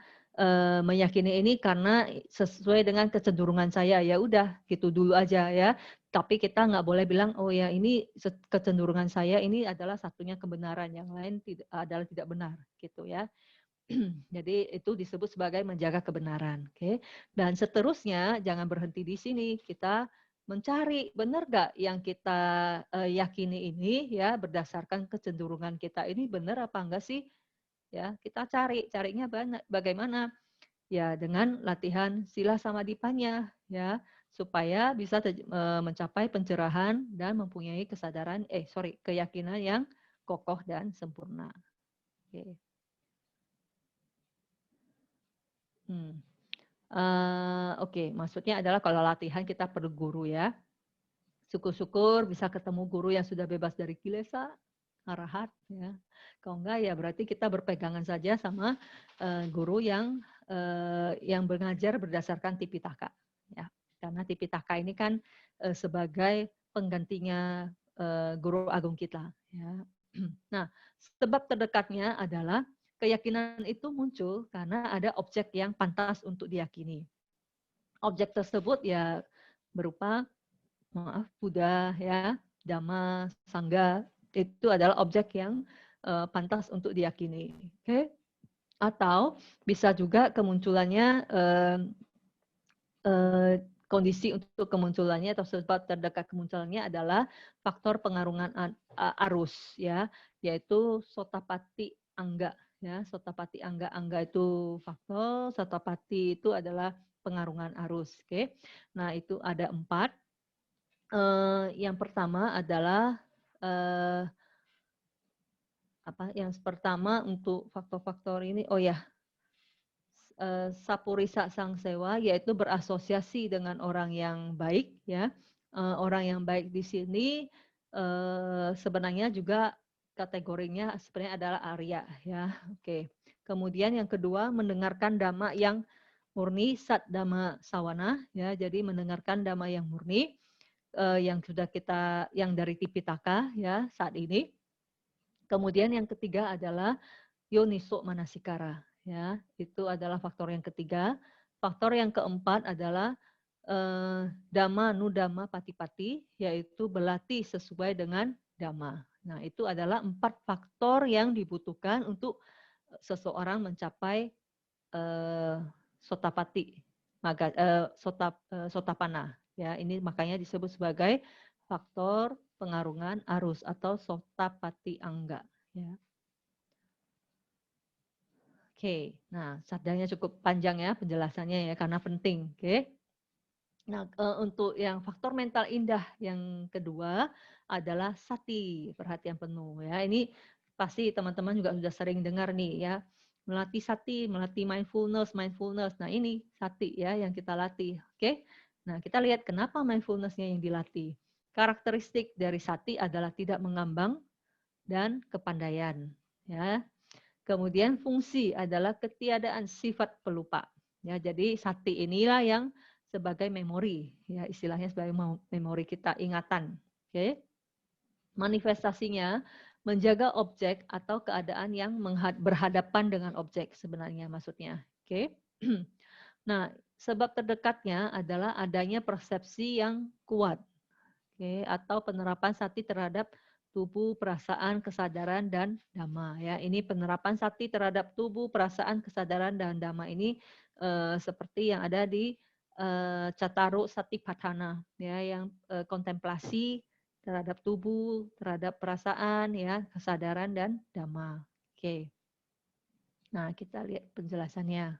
meyakini ini karena sesuai dengan kecenderungan saya, ya udah gitu dulu aja ya. Tapi kita nggak boleh bilang oh ya ini kecenderungan saya ini adalah satunya kebenaran, yang lain adalah tidak benar gitu ya. Jadi itu disebut sebagai menjaga kebenaran, oke. Dan seterusnya jangan berhenti di sini, kita mencari benar nggak yang kita yakini ini ya berdasarkan kecenderungan kita ini benar apa enggak sih? Ya, kita carinya bagaimana? Ya, dengan latihan sila samadipanya ya, supaya bisa mencapai pencerahan dan mempunyai keyakinan yang kokoh dan sempurna. Oke. Oke, maksudnya adalah kalau latihan kita perlu guru ya. Syukur-syukur bisa ketemu guru yang sudah bebas dari kilesa, arahat ya. Kalau enggak ya berarti kita berpegangan saja sama guru yang mengajar berdasarkan Tipitaka ya. Karena Tipitaka ini kan sebagai penggantinya guru agung kita ya. Nah, sebab terdekatnya adalah keyakinan itu muncul karena ada objek yang pantas untuk diyakini. Objek tersebut ya berupa Buddha ya, Dhamma, Sangha, itu adalah objek yang pantas untuk diyakini. Oke? Atau bisa juga kemunculannya kondisi untuk kemunculannya atau sebab terdekat kemunculannya adalah faktor pengarungan arus ya, yaitu sotapati angga ya. Sotapati angga itu faktor, sotapati itu adalah pengarungan arus. Oke. Nah, itu ada 4. Yang pertama adalah yang pertama untuk faktor-faktor ini, sapurisa sangsewa, yaitu berasosiasi dengan orang yang baik ya. Orang yang baik di sini sebenarnya juga kategorinya sebenarnya adalah Arya ya. Oke. Kemudian yang kedua, mendengarkan dhamma yang murni, sat dhamma sawana ya. Jadi mendengarkan dhamma yang murni yang sudah yang dari Tipitaka ya saat ini. Kemudian yang ketiga adalah yoniso manasikara ya, itu adalah faktor yang ketiga. Faktor yang keempat adalah dhamma nudhamma patipati, yaitu berlatih sesuai dengan dhamma. Nah, itu adalah 4 faktor yang dibutuhkan untuk seseorang mencapai sotapati, sotapana. Ya, ini makanya disebut sebagai faktor pengarungan arus atau sotapati angga. Ya. Oke, nah sabdanya cukup panjang ya penjelasannya ya karena penting. Oke. Nah, untuk yang faktor mental indah yang kedua adalah sati, perhatian penuh ya. Ini pasti teman-teman juga sudah sering dengar nih ya. Melatih sati, melatih mindfulness. Nah, ini sati ya yang kita latih. Oke. Nah, kita lihat kenapa mindfulness-nya yang dilatih. Karakteristik dari sati adalah tidak mengambang dan kepandaian ya. Kemudian fungsi adalah ketiadaan sifat pelupa. Ya, jadi sati inilah yang sebagai memori, ya istilahnya sebagai memori kita, ingatan. Oke. Manifestasinya menjaga objek atau keadaan yang berhadapan dengan objek sebenarnya maksudnya. Oke. Nah, sebab terdekatnya adalah adanya persepsi yang kuat. Oke, atau penerapan sati terhadap tubuh, perasaan, kesadaran, dan dhamma. Ya, ini penerapan sati terhadap tubuh, perasaan, kesadaran, dan dhamma ini seperti yang ada di Cataru Satipatthana, ya, yang kontemplasi terhadap tubuh, terhadap perasaan, ya, kesadaran, dan dhamma. Oke. Nah, kita lihat penjelasannya.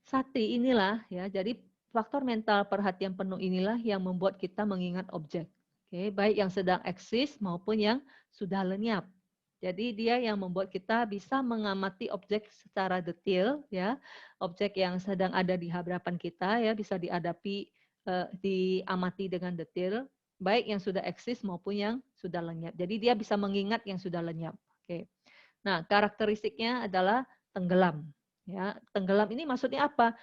Sati inilah, ya, jadi faktor mental perhatian penuh inilah yang membuat kita mengingat objek. Oke, baik yang sedang eksis maupun yang sudah lenyap. Jadi dia yang membuat kita bisa mengamati objek secara detail, ya. Objek yang sedang ada di hadapan kita ya bisa diamati dengan detail, baik yang sudah eksis maupun yang sudah lenyap. Jadi dia bisa mengingat yang sudah lenyap. Oke. Nah, karakteristiknya adalah tenggelam. Ya, tenggelam ini maksudnya apa?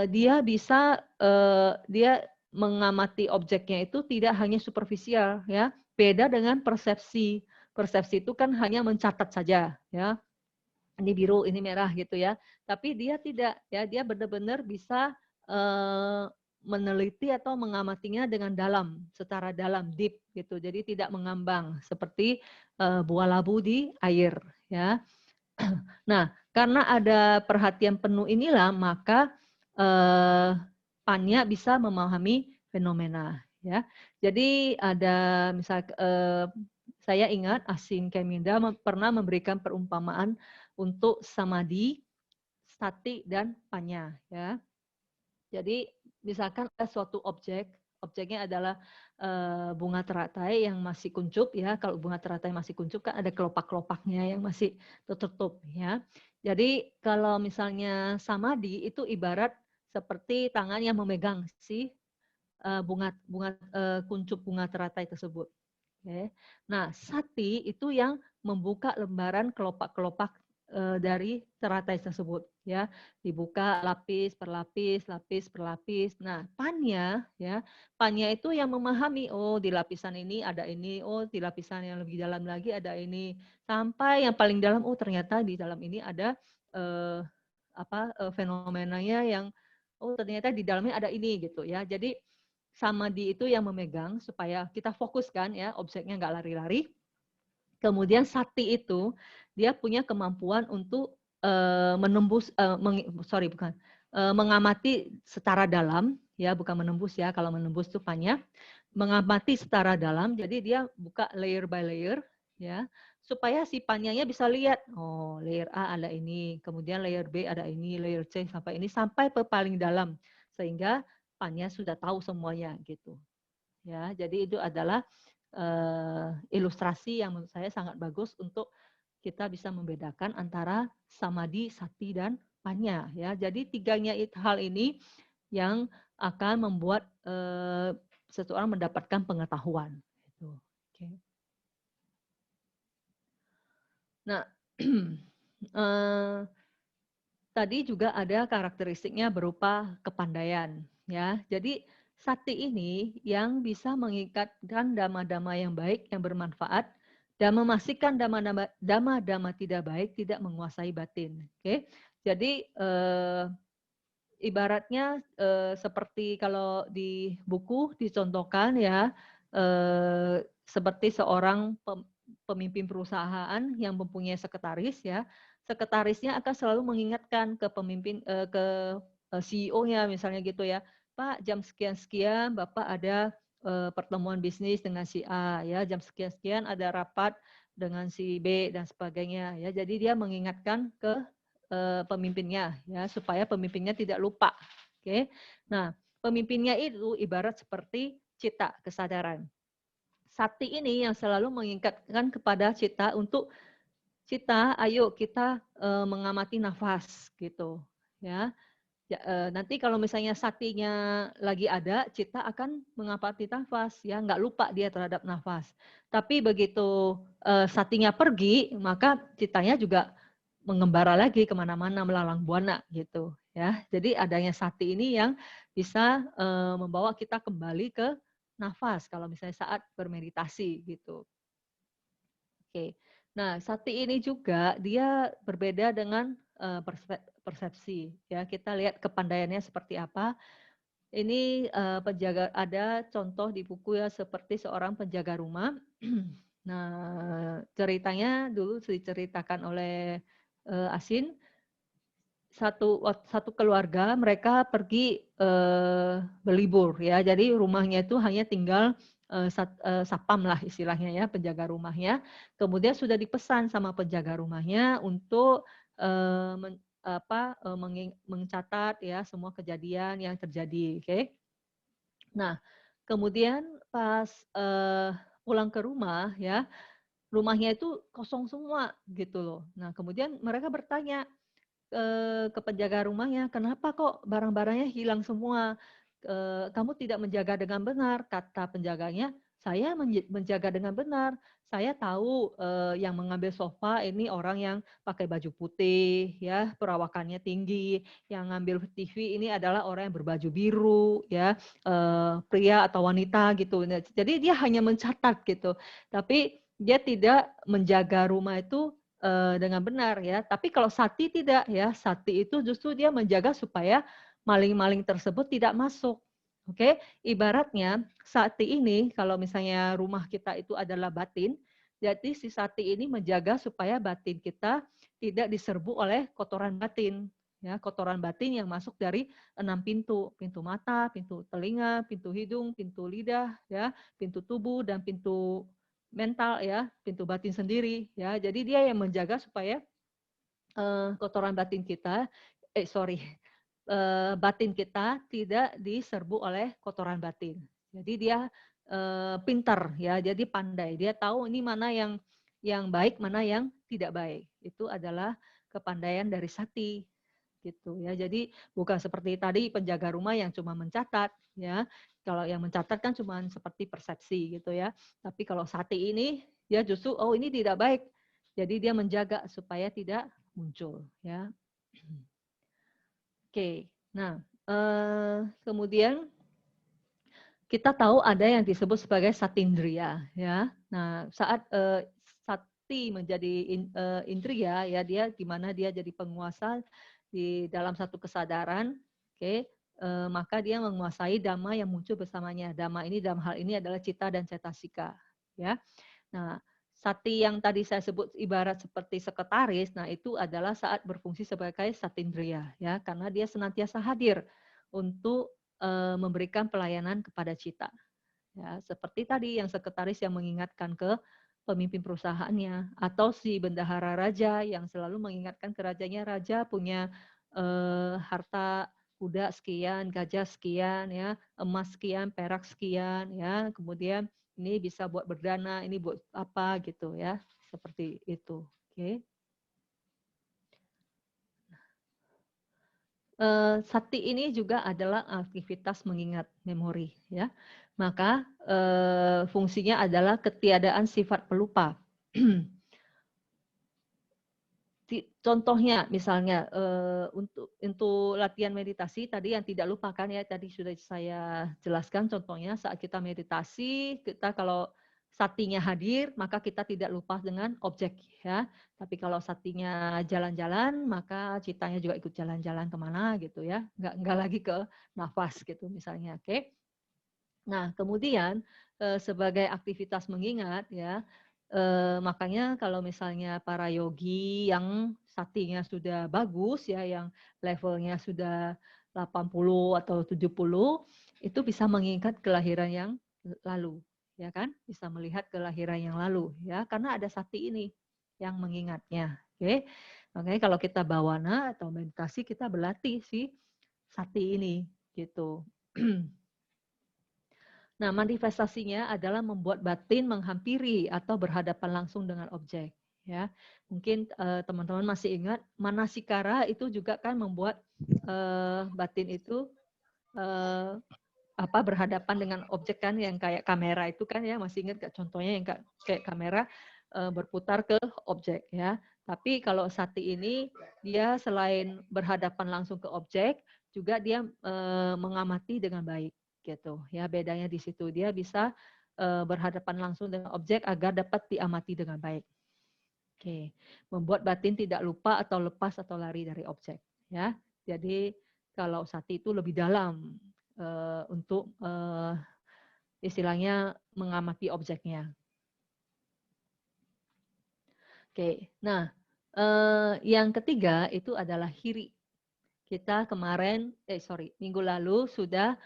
dia bisa dia mengamati objeknya itu tidak hanya superficial ya, beda dengan persepsi. Persepsi itu kan hanya mencatat saja ya, ini biru, ini merah gitu ya. Tapi dia tidak ya, dia benar-benar bisa meneliti atau mengamatinya dengan dalam, secara dalam, deep gitu. Jadi tidak mengambang seperti buah labu di air ya. Nah, karena ada perhatian penuh inilah maka Panya bisa memahami fenomena ya. Jadi ada misal saya ingat Asin Keminda pernah memberikan perumpamaan untuk samadhi, sati dan panya ya. Jadi misalkan ada suatu objek, objeknya adalah bunga teratai yang masih kuncup ya. Kalau bunga teratai masih kuncup kan ada kelopak-kelopaknya yang masih tertutup ya. Jadi kalau misalnya samadhi itu ibarat seperti tangan yang memegang si bunga bunga kuncup bunga teratai tersebut. Oke. Nah, sati itu yang membuka lembaran kelopak-kelopak dari teratai tersebut, ya. Dibuka lapis per lapis, lapis per lapis. Nah, panya, ya, panya itu yang memahami, oh di lapisan ini ada ini, oh di lapisan yang lebih dalam lagi ada ini, sampai yang paling dalam, oh ternyata di dalam ini ada fenomenanya yang, oh ternyata di dalamnya ada ini gitu ya. Jadi samadhi itu yang memegang supaya kita fokuskan ya, objeknya nggak lari-lari. Kemudian sati itu dia punya kemampuan untuk menembus, mengamati secara dalam ya, bukan menembus ya. Kalau menembus itu panya, mengamati secara dalam. Jadi dia buka layer by layer ya, supaya si panyanya bisa lihat, oh layer A ada ini, kemudian layer B ada ini, layer C sampai ini sampai ke paling dalam, sehingga panya sudah tahu semuanya gitu. Ya, jadi itu adalah ilustrasi yang menurut saya sangat bagus untuk kita bisa membedakan antara samadhi, sati dan panya ya. Jadi tiganya hal ini yang akan membuat seseorang mendapatkan pengetahuan. Gitu. Oke. Nah, tadi juga ada karakteristiknya berupa kepandaian ya. Jadi sati ini yang bisa mengikatkan dhamma-dhamma yang baik yang bermanfaat dan memastikan dhamma-dhamma tidak baik tidak menguasai batin. Oke. Jadi ibaratnya seperti kalau di buku dicontohkan ya, seperti seorang pemimpin perusahaan yang mempunyai sekretaris ya, sekretarisnya akan selalu mengingatkan ke pemimpin ke CEO-nya misalnya gitu ya, Pak jam sekian-sekian Bapak ada pertemuan bisnis dengan si A ya, jam sekian-sekian ada rapat dengan si B dan sebagainya ya. Jadi dia mengingatkan ke pemimpinnya ya, supaya pemimpinnya tidak lupa. Oke. Nah, pemimpinnya itu ibarat seperti cita, kesadaran. Sati ini yang selalu mengingatkan kepada cita untuk cita, ayo kita mengamati nafas gitu ya. Nanti kalau misalnya satinya lagi ada, cita akan mengamati nafas ya, nggak lupa dia terhadap nafas. Tapi begitu satinya pergi, maka citanya juga mengembara lagi kemana-mana melalang buana gitu ya. Jadi adanya sati ini yang bisa membawa kita kembali ke nafas kalau misalnya saat bermeditasi gitu. Oke. Nah, sati ini juga dia berbeda dengan persepsi ya. Kita lihat kepandaiannya seperti apa. Ini penjaga, ada contoh di buku ya, seperti seorang penjaga rumah. Nah, ceritanya dulu diceritakan oleh Asin, satu keluarga mereka pergi berlibur ya. Jadi rumahnya itu hanya tinggal sapam lah istilahnya ya, penjaga rumahnya. Kemudian sudah dipesan sama penjaga rumahnya untuk mencatat ya semua kejadian yang terjadi. Oke. Nah, kemudian pas pulang ke rumah ya, rumahnya itu kosong semua gitu loh. Nah, kemudian mereka bertanya ke penjaga rumahnya, "Kenapa kok barang-barangnya hilang semua? Kamu tidak menjaga dengan benar," kata penjaganya. saya menjaga dengan benar. Saya tahu yang mengambil sofa ini orang yang pakai baju putih, ya, perawakannya tinggi. Yang ngambil TV ini adalah orang yang berbaju biru, ya, pria atau wanita gitu. Nah, jadi dia hanya mencatat gitu. Tapi dia tidak menjaga rumah itu dengan benar, ya. Tapi kalau Sati tidak, ya. Sati itu justru dia menjaga supaya maling-maling tersebut tidak masuk. Oke, ibaratnya Sati ini kalau misalnya rumah kita itu adalah batin, jadi si Sati ini menjaga supaya batin kita tidak diserbu oleh kotoran batin. Ya, kotoran batin yang masuk dari 6 pintu, pintu mata, pintu telinga, pintu hidung, pintu lidah, ya, pintu tubuh dan pintu mental, ya, pintu batin sendiri, ya. Jadi dia yang menjaga supaya kotoran batin kita, batin kita tidak diserbu oleh kotoran batin. Jadi dia pintar, ya, jadi pandai. Dia tahu ini mana yang baik, mana yang tidak baik. Itu adalah kepandaian dari Sati, gitu ya. Jadi bukan seperti tadi penjaga rumah yang cuma mencatat, ya. Kalau yang mencatat kan cuma seperti persepsi gitu ya. Tapi kalau Sati ini dia justru ini tidak baik. Jadi dia menjaga supaya tidak muncul, ya. Oke. Nah, kemudian kita tahu ada yang disebut sebagai satindriya, ya. Nah, saat sati menjadi indriya, ya, dia di mana dia jadi penguasa di dalam satu kesadaran, oke, maka dia menguasai dhamma yang muncul bersamanya. Dhamma ini dalam hal ini adalah cita dan cetasika, ya. Nah, sati yang tadi saya sebut ibarat seperti sekretaris, nah itu adalah saat berfungsi sebagai satindriya, ya, karena dia senantiasa hadir untuk memberikan pelayanan kepada cita. Ya, seperti tadi yang sekretaris yang mengingatkan ke pemimpin perusahaannya, atau si bendahara raja yang selalu mengingatkan ke rajanya, raja punya harta kuda sekian, gajah sekian, ya, emas sekian, perak sekian, ya, kemudian ini bisa buat berdana, ini buat apa gitu, ya, seperti itu. Oke. Sati ini juga adalah aktivitas mengingat memori, ya. Maka fungsinya adalah ketiadaan sifat pelupa. Contohnya misalnya untuk latihan meditasi tadi yang tidak lupakan, ya, tadi sudah saya jelaskan contohnya saat kita meditasi, kita kalau satinya hadir maka kita tidak lupa dengan objek, ya. Tapi kalau satinya jalan-jalan maka citanya juga ikut jalan-jalan kemana gitu, ya. Nggak lagi ke nafas gitu misalnya. Oke. Nah, kemudian sebagai aktivitas mengingat, ya, makanya kalau misalnya para yogi yang satinya sudah bagus, ya, yang levelnya sudah 80 atau 70, itu bisa mengingat kelahiran yang lalu, ya kan? Bisa melihat kelahiran yang lalu, ya, karena ada sati ini yang mengingatnya. Oke. Makanya kalau kita bawana atau meditasi kita berlatih si sati ini gitu. Nah, manifestasinya adalah membuat batin menghampiri atau berhadapan langsung dengan objek. Ya, mungkin teman-teman masih ingat manasikara itu juga kan membuat batin itu berhadapan dengan objek kan yang kayak kamera itu kan, ya, masih ingat gak contohnya yang kayak kamera berputar ke objek, ya. Tapi kalau sati ini dia selain berhadapan langsung ke objek juga dia mengamati dengan baik gitu, ya. Bedanya di situ dia bisa berhadapan langsung dengan objek agar dapat diamati dengan baik. Oke, membuat batin tidak lupa atau lepas atau lari dari objek, ya. Jadi kalau sati itu lebih dalam untuk istilahnya mengamati objeknya. Oke, nah yang ketiga itu adalah hiri. Kita kemarin, minggu lalu sudah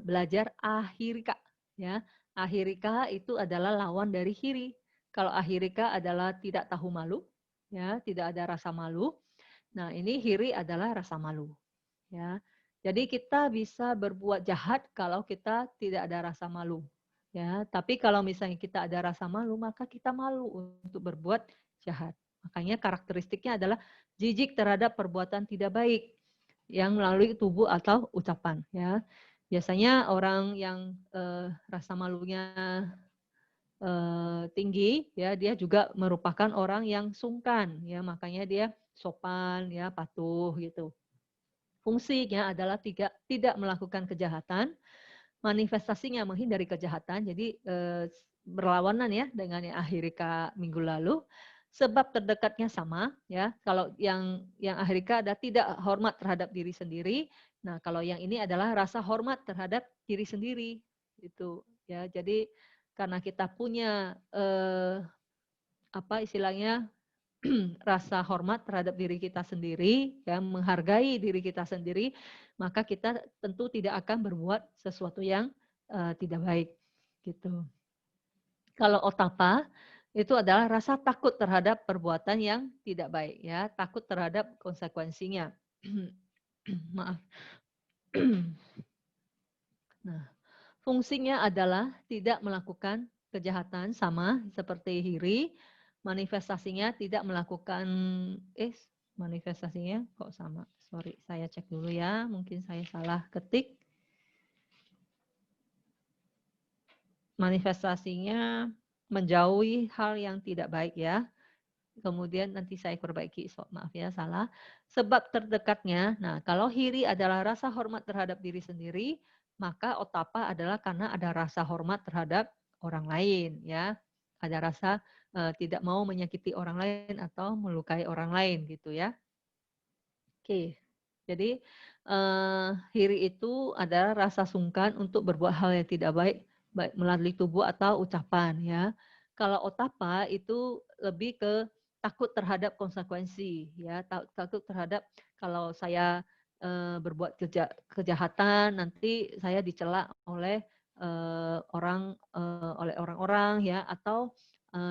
belajar ahirika, ya. Ahirika itu adalah lawan dari hiri. Kalau ahirika adalah tidak tahu malu, ya, tidak ada rasa malu. Nah, ini hiri adalah rasa malu, ya. Jadi kita bisa berbuat jahat kalau kita tidak ada rasa malu, ya. Tapi kalau misalnya kita ada rasa malu, maka kita malu untuk berbuat jahat. Makanya karakteristiknya adalah jijik terhadap perbuatan tidak baik yang melalui tubuh atau ucapan, ya. biasanya orang yang rasa malunya tinggi, ya dia juga merupakan orang yang sungkan, ya makanya dia sopan, ya patuh gitu. Fungsinya adalah tidak melakukan kejahatan, manifestasinya menghindari kejahatan, jadi berlawanan ya dengan yang Ahirika minggu lalu. Sebab terdekatnya sama, ya. Kalau yang Ahirika ada tidak hormat terhadap diri sendiri. Nah, kalau yang ini adalah rasa hormat terhadap diri sendiri, itu ya. Jadi karena kita punya apa istilahnya rasa hormat terhadap diri kita sendiri, ya menghargai diri kita sendiri, maka kita tentu tidak akan berbuat sesuatu yang tidak baik, gitu. Kalau otapa itu adalah rasa takut terhadap perbuatan yang tidak baik, ya takut terhadap konsekuensinya. Maaf. Nah, fungsinya adalah tidak melakukan kejahatan sama seperti hiri, manifestasinya tidak melakukan manifestasinya kok sama. Sorry, saya cek dulu ya, mungkin saya salah ketik. Manifestasinya menjauhi hal yang tidak baik ya. Kemudian nanti saya perbaiki, maaf ya salah. Sebab terdekatnya, nah kalau hiri adalah rasa hormat terhadap diri sendiri, maka otapa adalah karena ada rasa hormat terhadap orang lain ya. Ada rasa tidak mau menyakiti orang lain atau melukai orang lain gitu ya. Oke, jadi hiri itu adalah rasa sungkan untuk berbuat hal yang tidak baik, baik melalui tubuh atau ucapan ya. Kalau otapa itu lebih ke takut terhadap konsekuensi ya, takut terhadap kalau saya berbuat kejahatan nanti saya dicela oleh oleh orang-orang ya, atau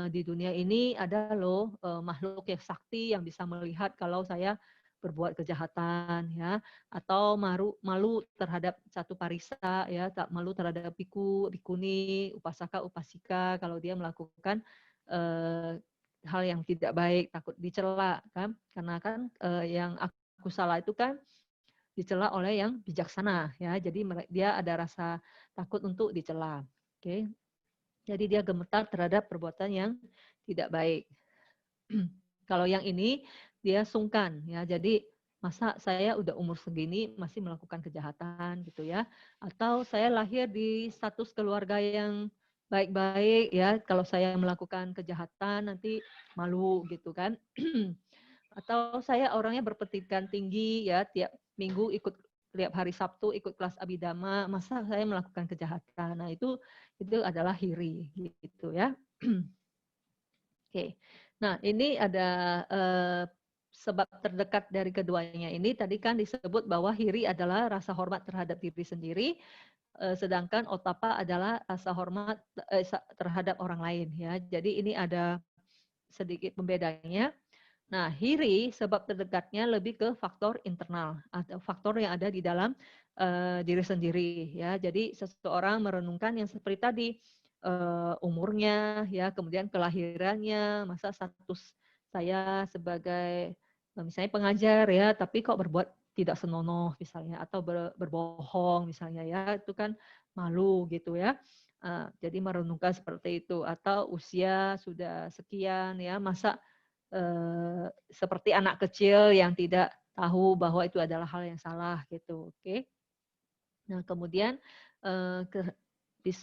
di dunia ini ada loh makhluk yang sakti yang bisa melihat kalau saya berbuat kejahatan ya, atau malu terhadap satu parisa ya, tak malu terhadap biku, bikuni, upasaka, upasika kalau dia melakukan hal yang tidak baik, takut dicela kan, karena kan yang aku salah itu kan dicela oleh yang bijaksana ya, jadi dia ada rasa takut untuk dicela. Oke. Jadi dia gemetar terhadap perbuatan yang tidak baik. Kalau yang ini dia sungkan ya, jadi masa saya udah umur segini masih melakukan kejahatan gitu ya, atau saya lahir di status keluarga yang baik-baik ya, kalau saya melakukan kejahatan nanti malu gitu kan. Atau saya orangnya berpendidikan tinggi ya, tiap minggu ikut, tiap hari Sabtu ikut kelas abidama, masa saya melakukan kejahatan. Nah itu adalah hiri gitu ya. Oke. Nah, ini ada sebab terdekat dari keduanya ini tadi kan disebut bahwa hiri adalah rasa hormat terhadap diri sendiri, sedangkan otapa adalah rasa hormat terhadap orang lain ya. Jadi ini ada sedikit pembedanya. Nah, hiri sebab terdekatnya lebih ke faktor internal atau faktor yang ada di dalam diri sendiri ya. Jadi seseorang merenungkan yang seperti tadi, umurnya ya, kemudian kelahirannya, masa status saya sebagai misalnya pengajar ya, tapi kok berbuat tidak senonoh misalnya, atau berbohong misalnya ya, itu kan malu gitu ya. Jadi merenungkan seperti itu, atau usia sudah sekian ya, masa seperti anak kecil yang tidak tahu bahwa itu adalah hal yang salah gitu. Oke. Nah, kemudian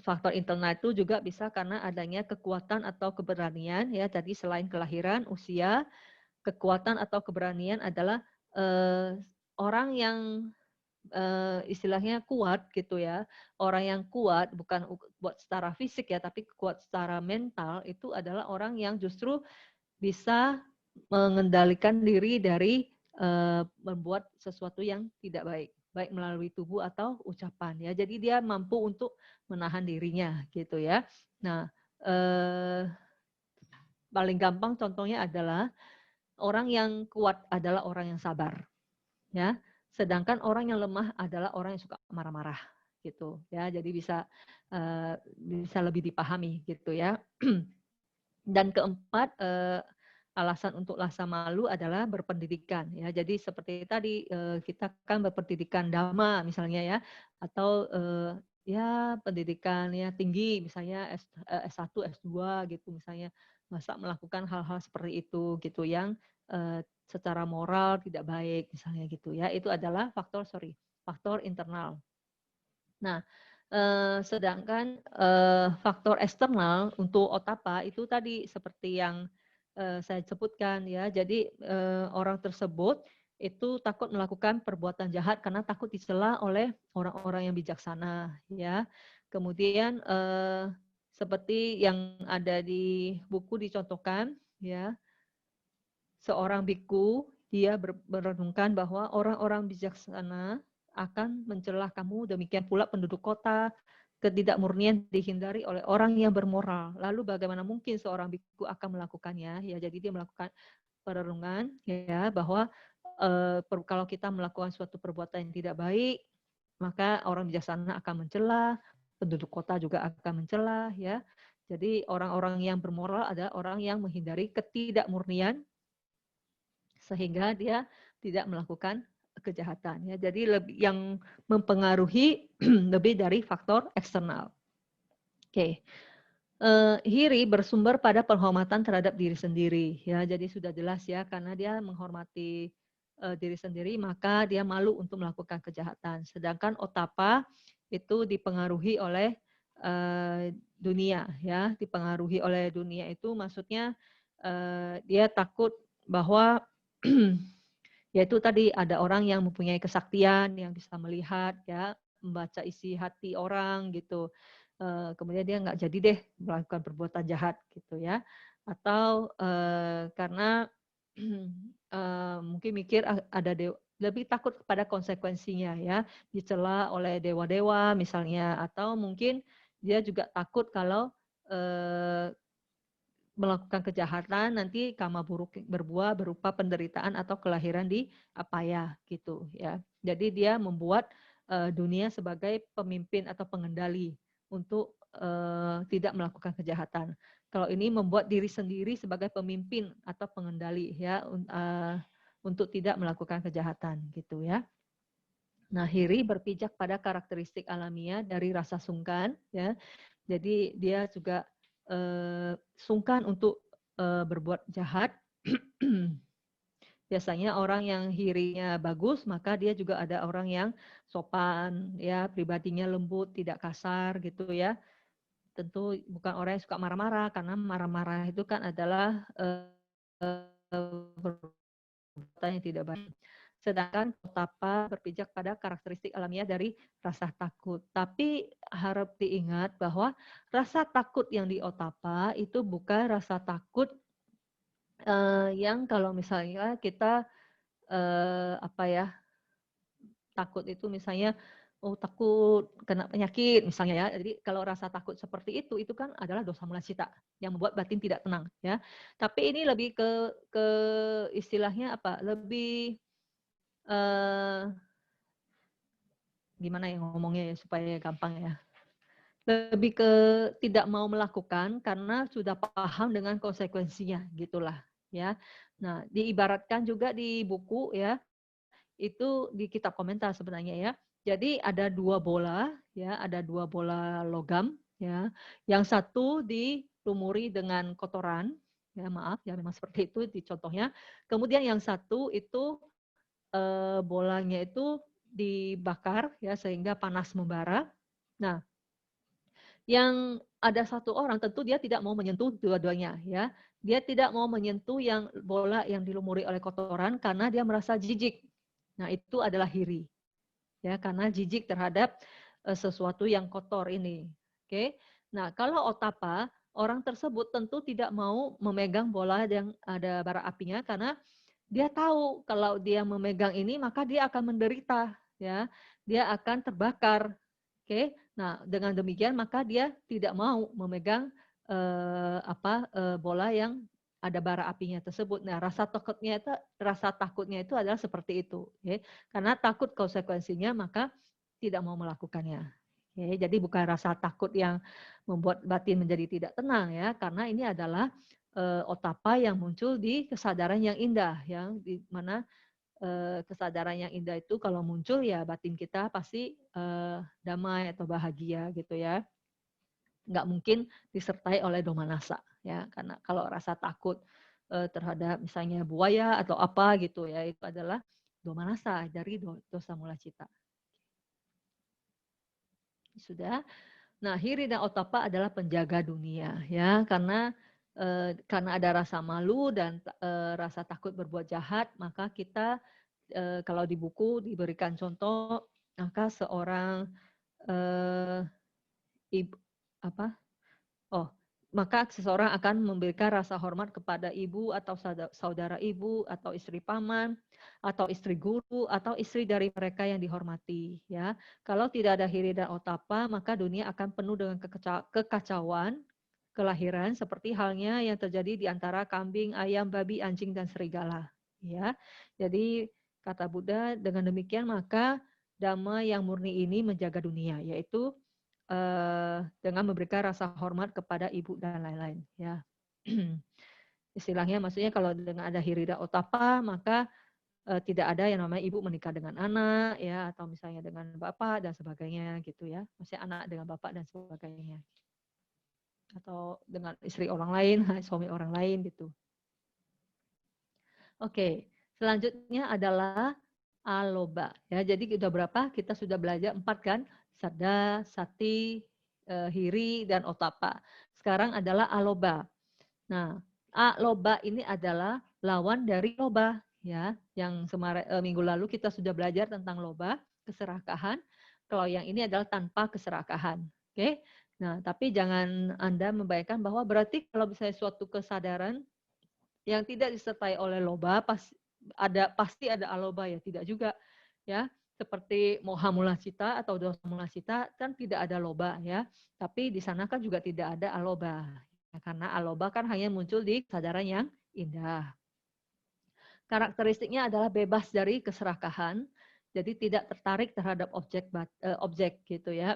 faktor internal itu juga bisa karena adanya kekuatan atau keberanian ya, tadi selain kelahiran, usia, kekuatan atau keberanian adalah orang yang istilahnya kuat gitu ya. Orang yang kuat bukan buat secara fisik ya, tapi kuat secara mental itu adalah orang yang justru bisa mengendalikan diri dari membuat sesuatu yang tidak baik, baik melalui tubuh atau ucapan ya. Jadi dia mampu untuk menahan dirinya gitu ya. Nah, paling gampang contohnya adalah orang yang kuat adalah orang yang sabar ya. Sedangkan orang yang lemah adalah orang yang suka marah-marah gitu ya. Jadi bisa bisa lebih dipahami gitu ya. Dan keempat alasan untuk rasa malu adalah berpendidikan ya. Jadi seperti tadi kita kan berpendidikan dhamma misalnya ya, atau ya pendidikan ya tinggi misalnya S1, S2 gitu misalnya, masa melakukan hal-hal seperti itu gitu yang secara moral tidak baik misalnya gitu ya. Itu adalah faktor internal. Nah, sedangkan faktor eksternal untuk otapa itu tadi seperti yang saya sebutkan ya. Jadi orang tersebut itu takut melakukan perbuatan jahat karena takut dicela oleh orang-orang yang bijaksana ya. Kemudian seperti yang ada di buku dicontohkan ya, seorang biku dia merenungkan bahwa orang-orang bijaksana akan mencela kamu, demikian pula penduduk kota. Ketidakmurnian dihindari oleh orang yang bermoral. Lalu bagaimana mungkin seorang biku akan melakukannya? Ya, jadi dia melakukan perenungan ya bahwa kalau kita melakukan suatu perbuatan yang tidak baik, maka orang bijaksana akan mencela, penduduk kota juga akan mencela ya. Jadi orang-orang yang bermoral adalah orang yang menghindari ketidakmurnian sehingga dia tidak melakukan kejahatan ya. Jadi yang mempengaruhi lebih dari faktor eksternal. Oke. Hiri bersumber pada penghormatan terhadap diri sendiri ya. Jadi sudah jelas ya, karena dia menghormati diri sendiri maka dia malu untuk melakukan kejahatan. Sedangkan otapa itu dipengaruhi oleh dunia ya, dipengaruhi oleh dunia itu maksudnya dia takut bahwa yaitu tadi ada orang yang mempunyai kesaktian yang bisa melihat ya, membaca isi hati orang gitu. Kemudian dia nggak jadi deh melakukan perbuatan jahat gitu ya, atau karena mungkin mikir ada lebih takut kepada konsekuensinya ya, dicela oleh dewa-dewa misalnya, atau mungkin dia juga takut kalau melakukan kejahatan nanti karma buruk berbuah berupa penderitaan atau kelahiran di apaya gitu ya. Jadi dia membuat dunia sebagai pemimpin atau pengendali untuk tidak melakukan kejahatan. Kalau ini membuat diri sendiri sebagai pemimpin atau pengendali ya untuk tidak melakukan kejahatan gitu ya. Nah, hiri berpijak pada karakteristik alamiah dari rasa sungkan ya. Jadi dia juga sungkan untuk berbuat jahat. Biasanya orang yang hirinya bagus, maka dia juga ada orang yang sopan, ya pribadinya lembut, tidak kasar gitu ya. Tentu bukan orang yang suka marah-marah, karena marah-marah itu kan adalah perbuatan yang tidak baik. Sedangkan otapa berpijak pada karakteristik alamiah dari rasa takut. Tapi harap diingat bahwa rasa takut yang di otapa itu bukan rasa takut yang kalau misalnya kita apa ya, takut itu misalnya takut kena penyakit misalnya ya. Jadi kalau rasa takut seperti itu kan adalah dosa mula cita yang membuat batin tidak tenang ya. Tapi ini lebih ke istilahnya apa? Lebih gimana ya ngomongnya ya supaya gampang ya. Lebih ke tidak mau melakukan karena sudah paham dengan konsekuensinya gitulah ya. Nah, diibaratkan juga di buku ya, itu di kitab komentar sebenarnya ya. Jadi ada dua bola ya, ada dua bola logam ya. Yang satu dilumuri dengan kotoran ya, maaf ya memang seperti itu di contohnya. Kemudian yang satu itu bolanya itu dibakar ya sehingga panas membara. Nah, yang ada satu orang tentu dia tidak mau menyentuh dua-duanya ya. Dia tidak mau menyentuh yang bola yang dilumuri oleh kotoran karena dia merasa jijik. Nah, itu adalah hiri. Ya, karena jijik terhadap sesuatu yang kotor ini. Oke. Nah, kalau otapa, orang tersebut tentu tidak mau memegang bola yang ada bara apinya karena dia tahu kalau dia memegang ini maka dia akan menderita ya. Dia akan terbakar. Oke. Nah, dengan demikian maka dia tidak mau memegang bola yang ada bara apinya tersebut. Nah, rasa takutnya itu adalah seperti itu, ya. Karena takut konsekuensinya maka tidak mau melakukannya. Ya, jadi bukan rasa takut yang membuat batin menjadi tidak tenang ya, karena ini adalah otapa yang muncul di kesadaran yang indah, yang di mana kesadaran yang indah itu kalau muncul ya batin kita pasti damai atau bahagia gitu ya. Nggak mungkin disertai oleh domanasa ya, karena kalau rasa takut terhadap misalnya buaya atau apa gitu ya, itu adalah domanasa dari dosa mula cita. Sudah. Nah, hiri dan otapa adalah penjaga dunia ya, karena ada rasa malu dan rasa takut berbuat jahat, maka kita kalau di buku diberikan contoh, maka seorang ibu apa? Oh, maka seseorang akan memberikan rasa hormat kepada ibu atau saudara ibu atau istri paman atau istri guru atau istri dari mereka yang dihormati ya. Kalau tidak ada hiri dan otapa, maka dunia akan penuh dengan kekacauan kelahiran seperti halnya yang terjadi di antara kambing, ayam, babi, anjing dan serigala ya. Jadi kata Buddha, dengan demikian maka dhamma yang murni ini menjaga dunia, yaitu dengan memberikan rasa hormat kepada ibu dan lain-lain ya. Istilahnya maksudnya kalau dengan ada hirida otapa maka tidak ada yang namanya ibu menikah dengan anak ya, atau misalnya dengan bapak dan sebagainya gitu ya. Maksudnya anak dengan bapak dan sebagainya. Atau dengan istri orang lain, suami orang lain gitu. Oke, selanjutnya adalah aloba ya. Jadi udah berapa? Kita sudah belajar 4 kan? Sada, sati, hiri dan otapa. Sekarang adalah aloba. Nah, aloba ini adalah lawan dari loba ya. Yang minggu lalu kita sudah belajar tentang loba, keserakahan. Kalau yang ini adalah tanpa keserakahan. Oke. Nah, tapi jangan Anda membayangkan bahwa berarti kalau misalnya suatu kesadaran yang tidak disertai oleh loba pasti ada aloba ya, tidak juga ya. Seperti moha mula cita atau dosa mula cita kan tidak ada loba ya, tapi di sana kan juga tidak ada aloba ya, karena aloba kan hanya muncul di kesadaran yang indah. Karakteristiknya adalah bebas dari keserakahan, jadi tidak tertarik terhadap objek gitu ya.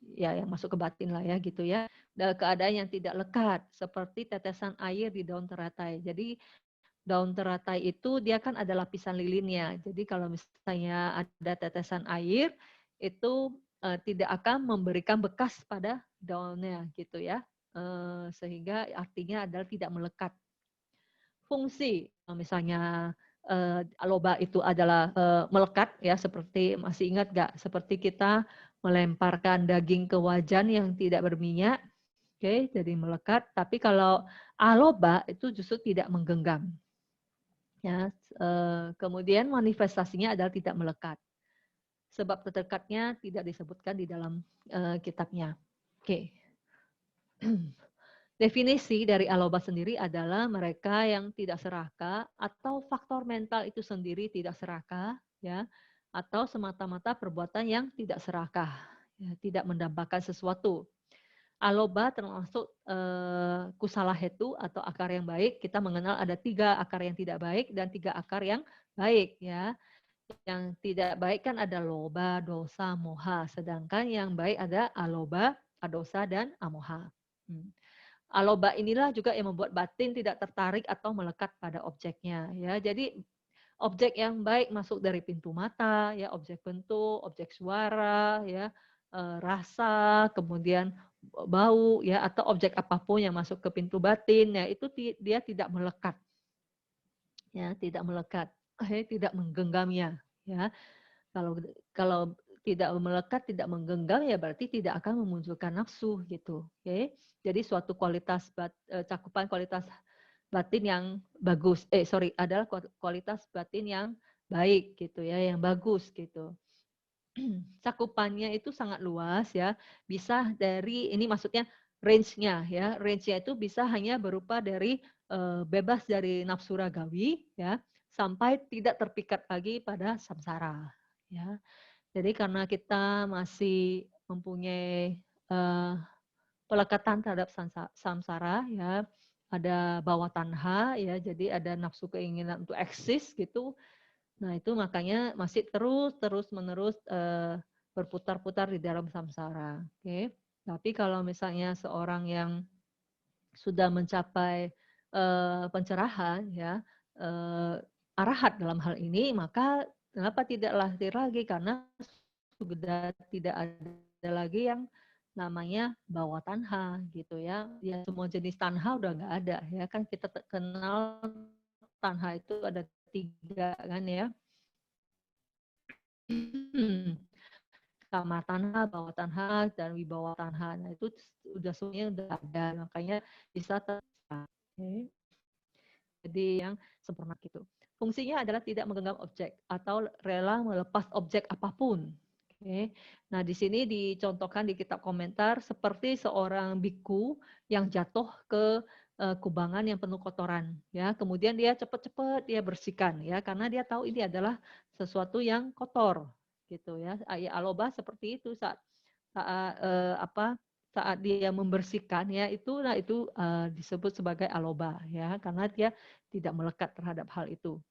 Ya yang masuk ke batin lah ya gitu ya. Dalam keadaan yang tidak lekat seperti tetesan air di daun teratai. Jadi daun teratai itu dia kan ada lapisan lilinnya. Jadi kalau misalnya ada tetesan air itu tidak akan memberikan bekas pada daunnya gitu ya. Sehingga artinya adalah tidak melekat. Fungsi misalnya loba itu adalah melekat ya, seperti masih ingat nggak? Seperti kita melemparkan daging ke wajan yang tidak berminyak, oke, jadi melekat. Tapi kalau aloba itu justru tidak menggenggam. Ya, kemudian manifestasinya adalah tidak melekat. Sebab terdekatnya tidak disebutkan di dalam kitabnya. Oke. Definisi dari aloba sendiri adalah mereka yang tidak serakah atau faktor mental itu sendiri tidak serakah, ya, atau semata-mata perbuatan yang tidak serakah, ya, tidak mendambakan sesuatu. Aloba termasuk kusala hetu atau akar yang baik. Kita mengenal ada 3 akar yang tidak baik dan 3 akar yang baik, ya. Yang tidak baik kan ada loba, dosa, moha. Sedangkan yang baik ada aloba, adosa, dan amoha. Aloba inilah juga yang membuat batin tidak tertarik atau melekat pada objeknya. Ya, jadi objek yang baik masuk dari pintu mata, ya, objek bentuk, objek suara, ya, rasa, kemudian bau, ya, atau objek apapun yang masuk ke pintu batin, ya, itu dia tidak melekat, ya, tidak melekat, tidak menggenggamnya, ya. Kalau tidak melekat, tidak menggenggam, ya berarti tidak akan memunculkan nafsu gitu. Oke. Jadi suatu kualitas cakupan kualitas batin yang bagus. Adalah kualitas batin yang baik gitu ya, yang bagus gitu. Cakupannya itu sangat luas ya. Bisa dari ini maksudnya range-nya ya. Range-nya itu bisa hanya berupa dari bebas dari nafsu ragawi ya, sampai tidak terpikat lagi pada samsara ya. Jadi karena kita masih mempunyai pelekatan terhadap samsara ya, ada bawah tanha ya, jadi ada nafsu keinginan untuk eksis gitu. Nah, itu makanya masih terus menerus berputar-putar di dalam samsara. Oke. Tapi kalau misalnya seorang yang sudah mencapai pencerahan, ya, arahat dalam hal ini, maka kenapa tidak lahir lagi? Karena sudah tidak ada lagi yang namanya bawah tanha gitu ya. Ya semua jenis tanha udah nggak ada ya kan, kita kenal tanha itu ada 3 kan ya. Kamar tanha, bawah tanha, dan wibawa tanha. Nah itu udah semuanya udah ada, makanya bisa terpisah. Okay. Jadi yang sempurna gitu. Fungsinya adalah tidak menggenggam objek atau rela melepas objek apapun. Oke. Nah, di sini dicontohkan di kitab komentar seperti seorang biku yang jatuh ke kubangan yang penuh kotoran, ya. Kemudian dia cepat-cepat dia bersihkan, ya, karena dia tahu ini adalah sesuatu yang kotor, gitu ya. Ayat Aloba seperti itu saat saat dia membersihkan ya itu disebut sebagai aloba ya karena dia tidak melekat terhadap hal itu.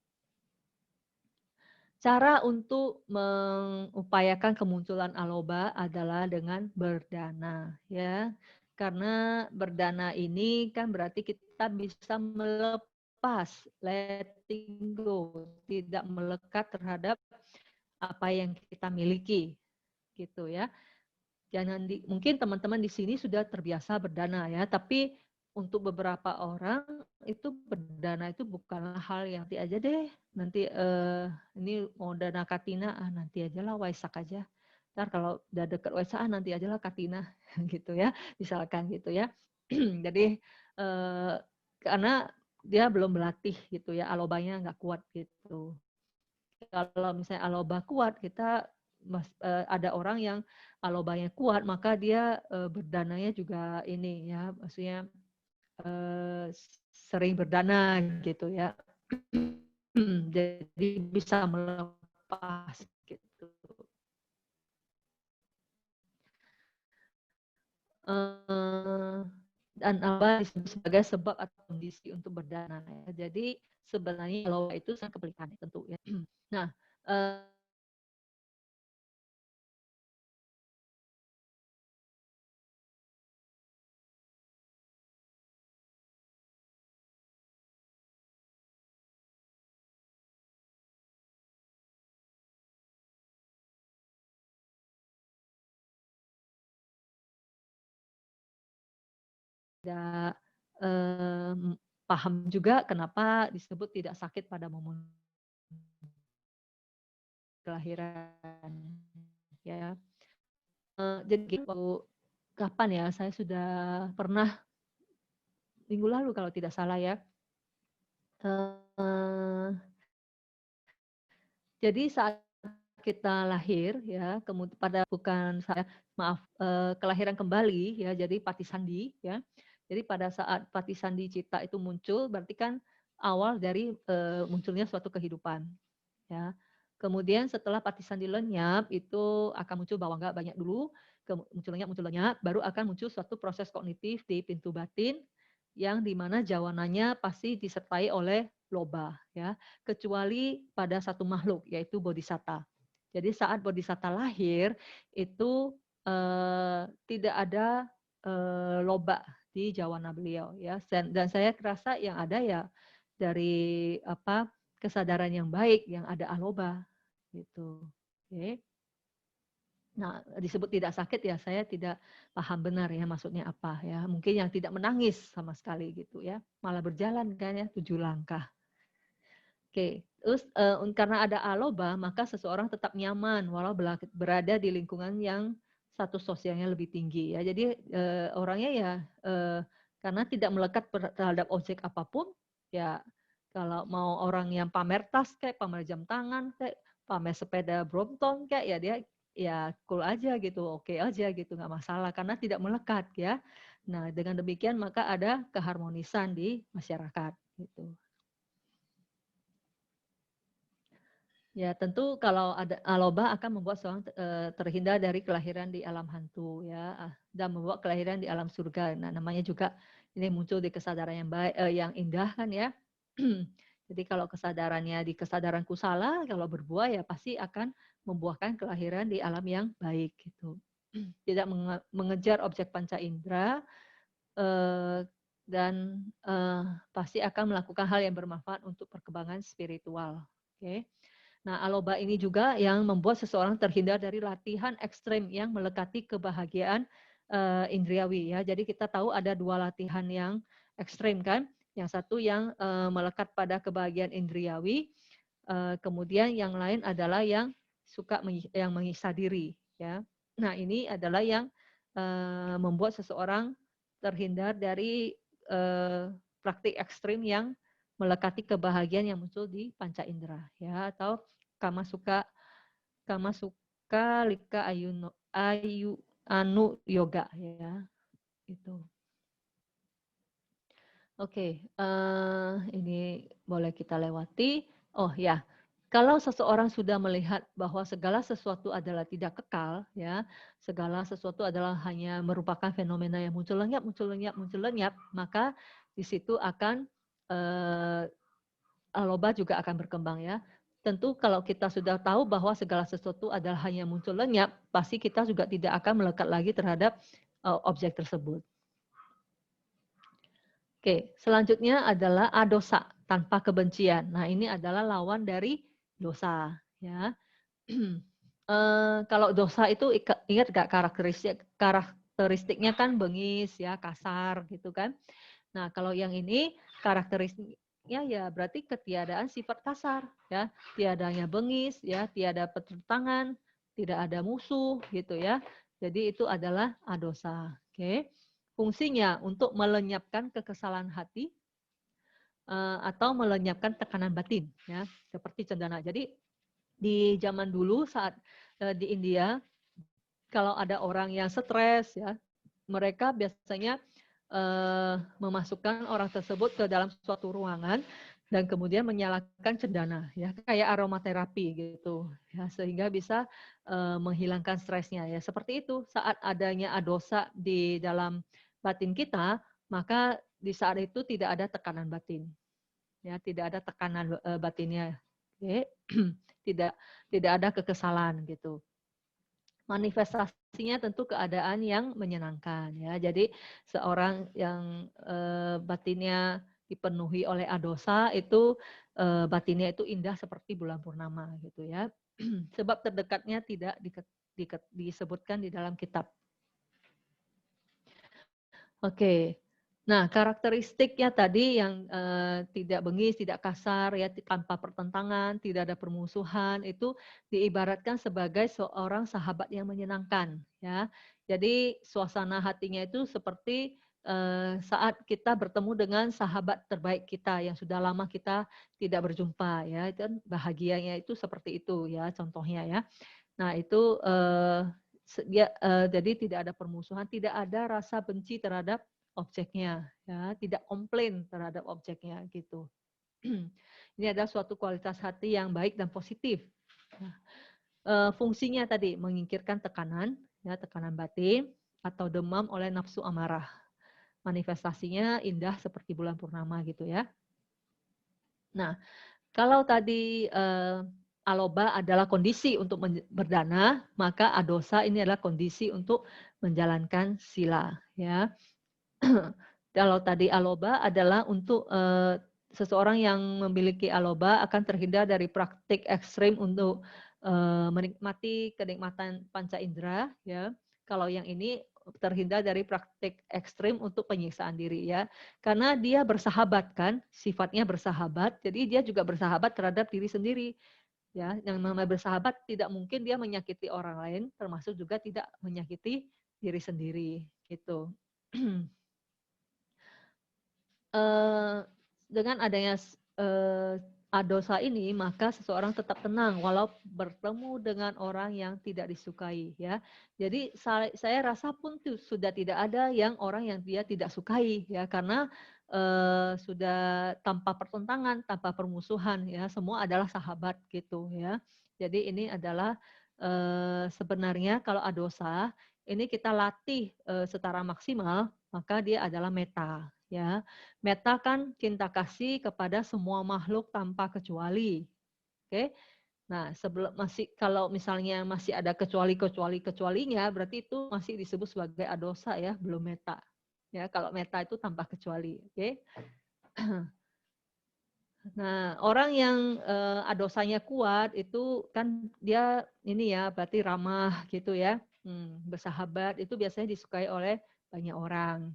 Cara untuk mengupayakan kemunculan aloba adalah dengan berdana ya. Karena berdana ini kan berarti kita bisa melepas, letting go, tidak melekat terhadap apa yang kita miliki gitu ya. Mungkin teman-teman di sini sudah terbiasa berdana ya, tapi untuk beberapa orang itu berdana itu bukanlah hal yang nanti aja deh, nanti ini mau dana katina, nanti aja lah Waisak aja. Ntar kalau udah deket Waisak nanti aja lah katina gitu ya, misalkan gitu ya. Jadi karena dia belum melatih gitu ya, alobanya nggak kuat gitu. Kalau misalnya aloba kuat, kita ada orang yang alobanya kuat, maka dia berdananya juga ini ya, maksudnya sering berdana gitu ya. Jadi bisa melepas gitu. Dan apa disebut sebagai sebab atau kondisi untuk berdana. Ya. Jadi sebenarnya aloba itu sangat kebalikannya tentu ya. Nah, tidak paham juga kenapa disebut tidak sakit pada momen kelahiran ya. Jadi waktu kapan ya, saya sudah pernah minggu lalu kalau tidak salah ya. Jadi saat kita lahir ya, kemudian pada bukan saya maaf kelahiran kembali ya, jadi Pati Sandi ya. Jadi pada saat Pati Sandi Cita itu muncul, berarti kan awal dari munculnya suatu kehidupan ya. Kemudian setelah Pati Sandi lenyap itu akan muncul bawangga banyak dulu, muncul lenyap, baru akan muncul suatu proses kognitif di pintu batin yang dimana jawananya pasti disertai oleh loba ya, kecuali pada satu makhluk yaitu bodhisatta. Jadi saat bodhisatta lahir itu tidak ada loba di jawana beliau ya, dan saya kerasa yang ada ya dari kesadaran yang baik yang ada aloba gitu. Oke. Nah, disebut tidak sakit ya, saya tidak paham benar ya maksudnya apa ya. Mungkin yang tidak menangis sama sekali gitu ya, malah berjalan kan ya 7 langkah. Oke, terus karena ada aloba, maka seseorang tetap nyaman walau berada di lingkungan yang status sosialnya lebih tinggi ya. Jadi orangnya ya karena tidak melekat terhadap objek apapun, ya kalau mau orang yang pamer tas kayak pamer jam tangan kayak pamer sepeda Brompton kayak ya dia ya cool aja gitu, oke aja gitu, nggak masalah karena tidak melekat ya. Nah dengan demikian maka ada keharmonisan di masyarakat gitu. Ya, tentu kalau ada aloba akan membuat seorang terhindar dari kelahiran di alam hantu ya, dan membawa kelahiran di alam surga. Nah, namanya juga ini muncul di kesadaran yang baik, yang indah kan ya. Jadi kalau kesadarannya di kesadaran kusala, kalau berbuah ya pasti akan membuahkan kelahiran di alam yang baik gitu. Tidak mengejar objek panca indera, dan pasti akan melakukan hal yang bermanfaat untuk perkembangan spiritual. Oke. Nah, aloba ini juga yang membuat seseorang terhindar dari latihan ekstrem yang melekati kebahagiaan indriawi ya. Jadi kita tahu ada dua latihan yang ekstrem kan. Yang satu yang melekat pada kebahagiaan indriawi, kemudian yang lain adalah yang suka yang menyiksa diri ya. Nah, ini adalah yang membuat seseorang terhindar dari praktik ekstrim yang melekati kebahagiaan yang muncul di panca indera ya, atau kama suka lika ayu anu yoga ya itu. Oke, ini boleh kita lewati. Oh ya, kalau seseorang sudah melihat bahwa segala sesuatu adalah tidak kekal, ya, segala sesuatu adalah hanya merupakan fenomena yang muncul lenyap, muncul lenyap, muncul lenyap, maka di situ akan aloba juga akan berkembang ya. Tentu kalau kita sudah tahu bahwa segala sesuatu adalah hanya muncul lenyap, pasti kita juga tidak akan melekat lagi terhadap objek tersebut. Oke, selanjutnya adalah adosa, tanpa kebencian. Nah, ini adalah lawan dari dosa, ya. Kalau dosa itu ingat gak karakteristiknya kan bengis ya, kasar gitu kan. Nah, kalau yang ini karakteristiknya ya berarti ketiadaan sifat kasar ya, tiadanya bengis ya, tiada pertentangan, tidak ada musuh gitu ya. Jadi itu adalah adosa. Oke. Fungsinya untuk melenyapkan kekesalan hati atau melenyapkan tekanan batin ya, seperti cendana. Jadi di zaman dulu saat di India kalau ada orang yang stres ya, mereka biasanya memasukkan orang tersebut ke dalam suatu ruangan dan kemudian menyalakan cendana ya, kayak aromaterapi gitu ya, sehingga bisa menghilangkan stresnya ya. Seperti itu, saat adanya adosa di dalam batin kita, maka di saat itu tidak ada tekanan batin ya, tidak ada tekanan batinnya. Oke. tidak ada kekesalan gitu. Manifestasinya tentu keadaan yang menyenangkan ya. Jadi seorang yang batinnya dipenuhi oleh adosa itu batinnya itu indah seperti bulan purnama gitu ya. Sebab terdekatnya tidak disebutkan di dalam kitab. Oke. Nah, karakteristiknya tadi yang tidak bengis, tidak kasar, ya tanpa pertentangan, tidak ada permusuhan, itu diibaratkan sebagai seorang sahabat yang menyenangkan, ya. Jadi suasana hatinya itu seperti saat kita bertemu dengan sahabat terbaik kita yang sudah lama kita tidak berjumpa, ya. Itu kan bahagianya itu seperti itu, ya. Contohnya, ya. Nah, itu jadi tidak ada permusuhan, tidak ada rasa benci terhadap objeknya, ya, tidak komplain terhadap objeknya gitu. Ini adalah suatu kualitas hati yang baik dan positif. Nah, fungsinya tadi menyingkirkan tekanan, ya, tekanan batin atau demam oleh nafsu amarah. Manifestasinya indah seperti bulan purnama gitu ya. Nah, kalau tadi aloba adalah kondisi untuk berdana, maka adosa ini adalah kondisi untuk menjalankan sila, ya. Kalau tadi aloba adalah untuk seseorang yang memiliki aloba akan terhindar dari praktik ekstrim untuk menikmati kenikmatan panca indera, ya. Kalau yang ini terhindar dari praktik ekstrim untuk penyiksaan diri, ya. Karena dia bersahabat kan, sifatnya bersahabat, jadi dia juga bersahabat terhadap diri sendiri. Ya, yang namanya bersahabat tidak mungkin dia menyakiti orang lain, termasuk juga tidak menyakiti diri sendiri, gitu. Dengan adanya adosa ini, maka seseorang tetap tenang walau bertemu dengan orang yang tidak disukai, ya. Jadi saya rasa pun sudah tidak ada yang orang yang dia tidak sukai, ya, karena sudah tanpa pertentangan, tanpa permusuhan, ya, semua adalah sahabat gitu, ya. Jadi ini adalah sebenarnya kalau adosa ini kita latih secara maksimal, maka dia adalah meta, ya. Meta kan cinta kasih kepada semua makhluk tanpa kecuali. Oke. Nah, kalau misalnya masih ada kecualinya berarti itu masih disebut sebagai adosa ya, belum meta. Ya, kalau meta itu tanpa kecuali. Oke. Nah, orang yang adosanya kuat itu kan dia ini ya berarti ramah gitu ya, bersahabat itu biasanya disukai oleh banyak orang.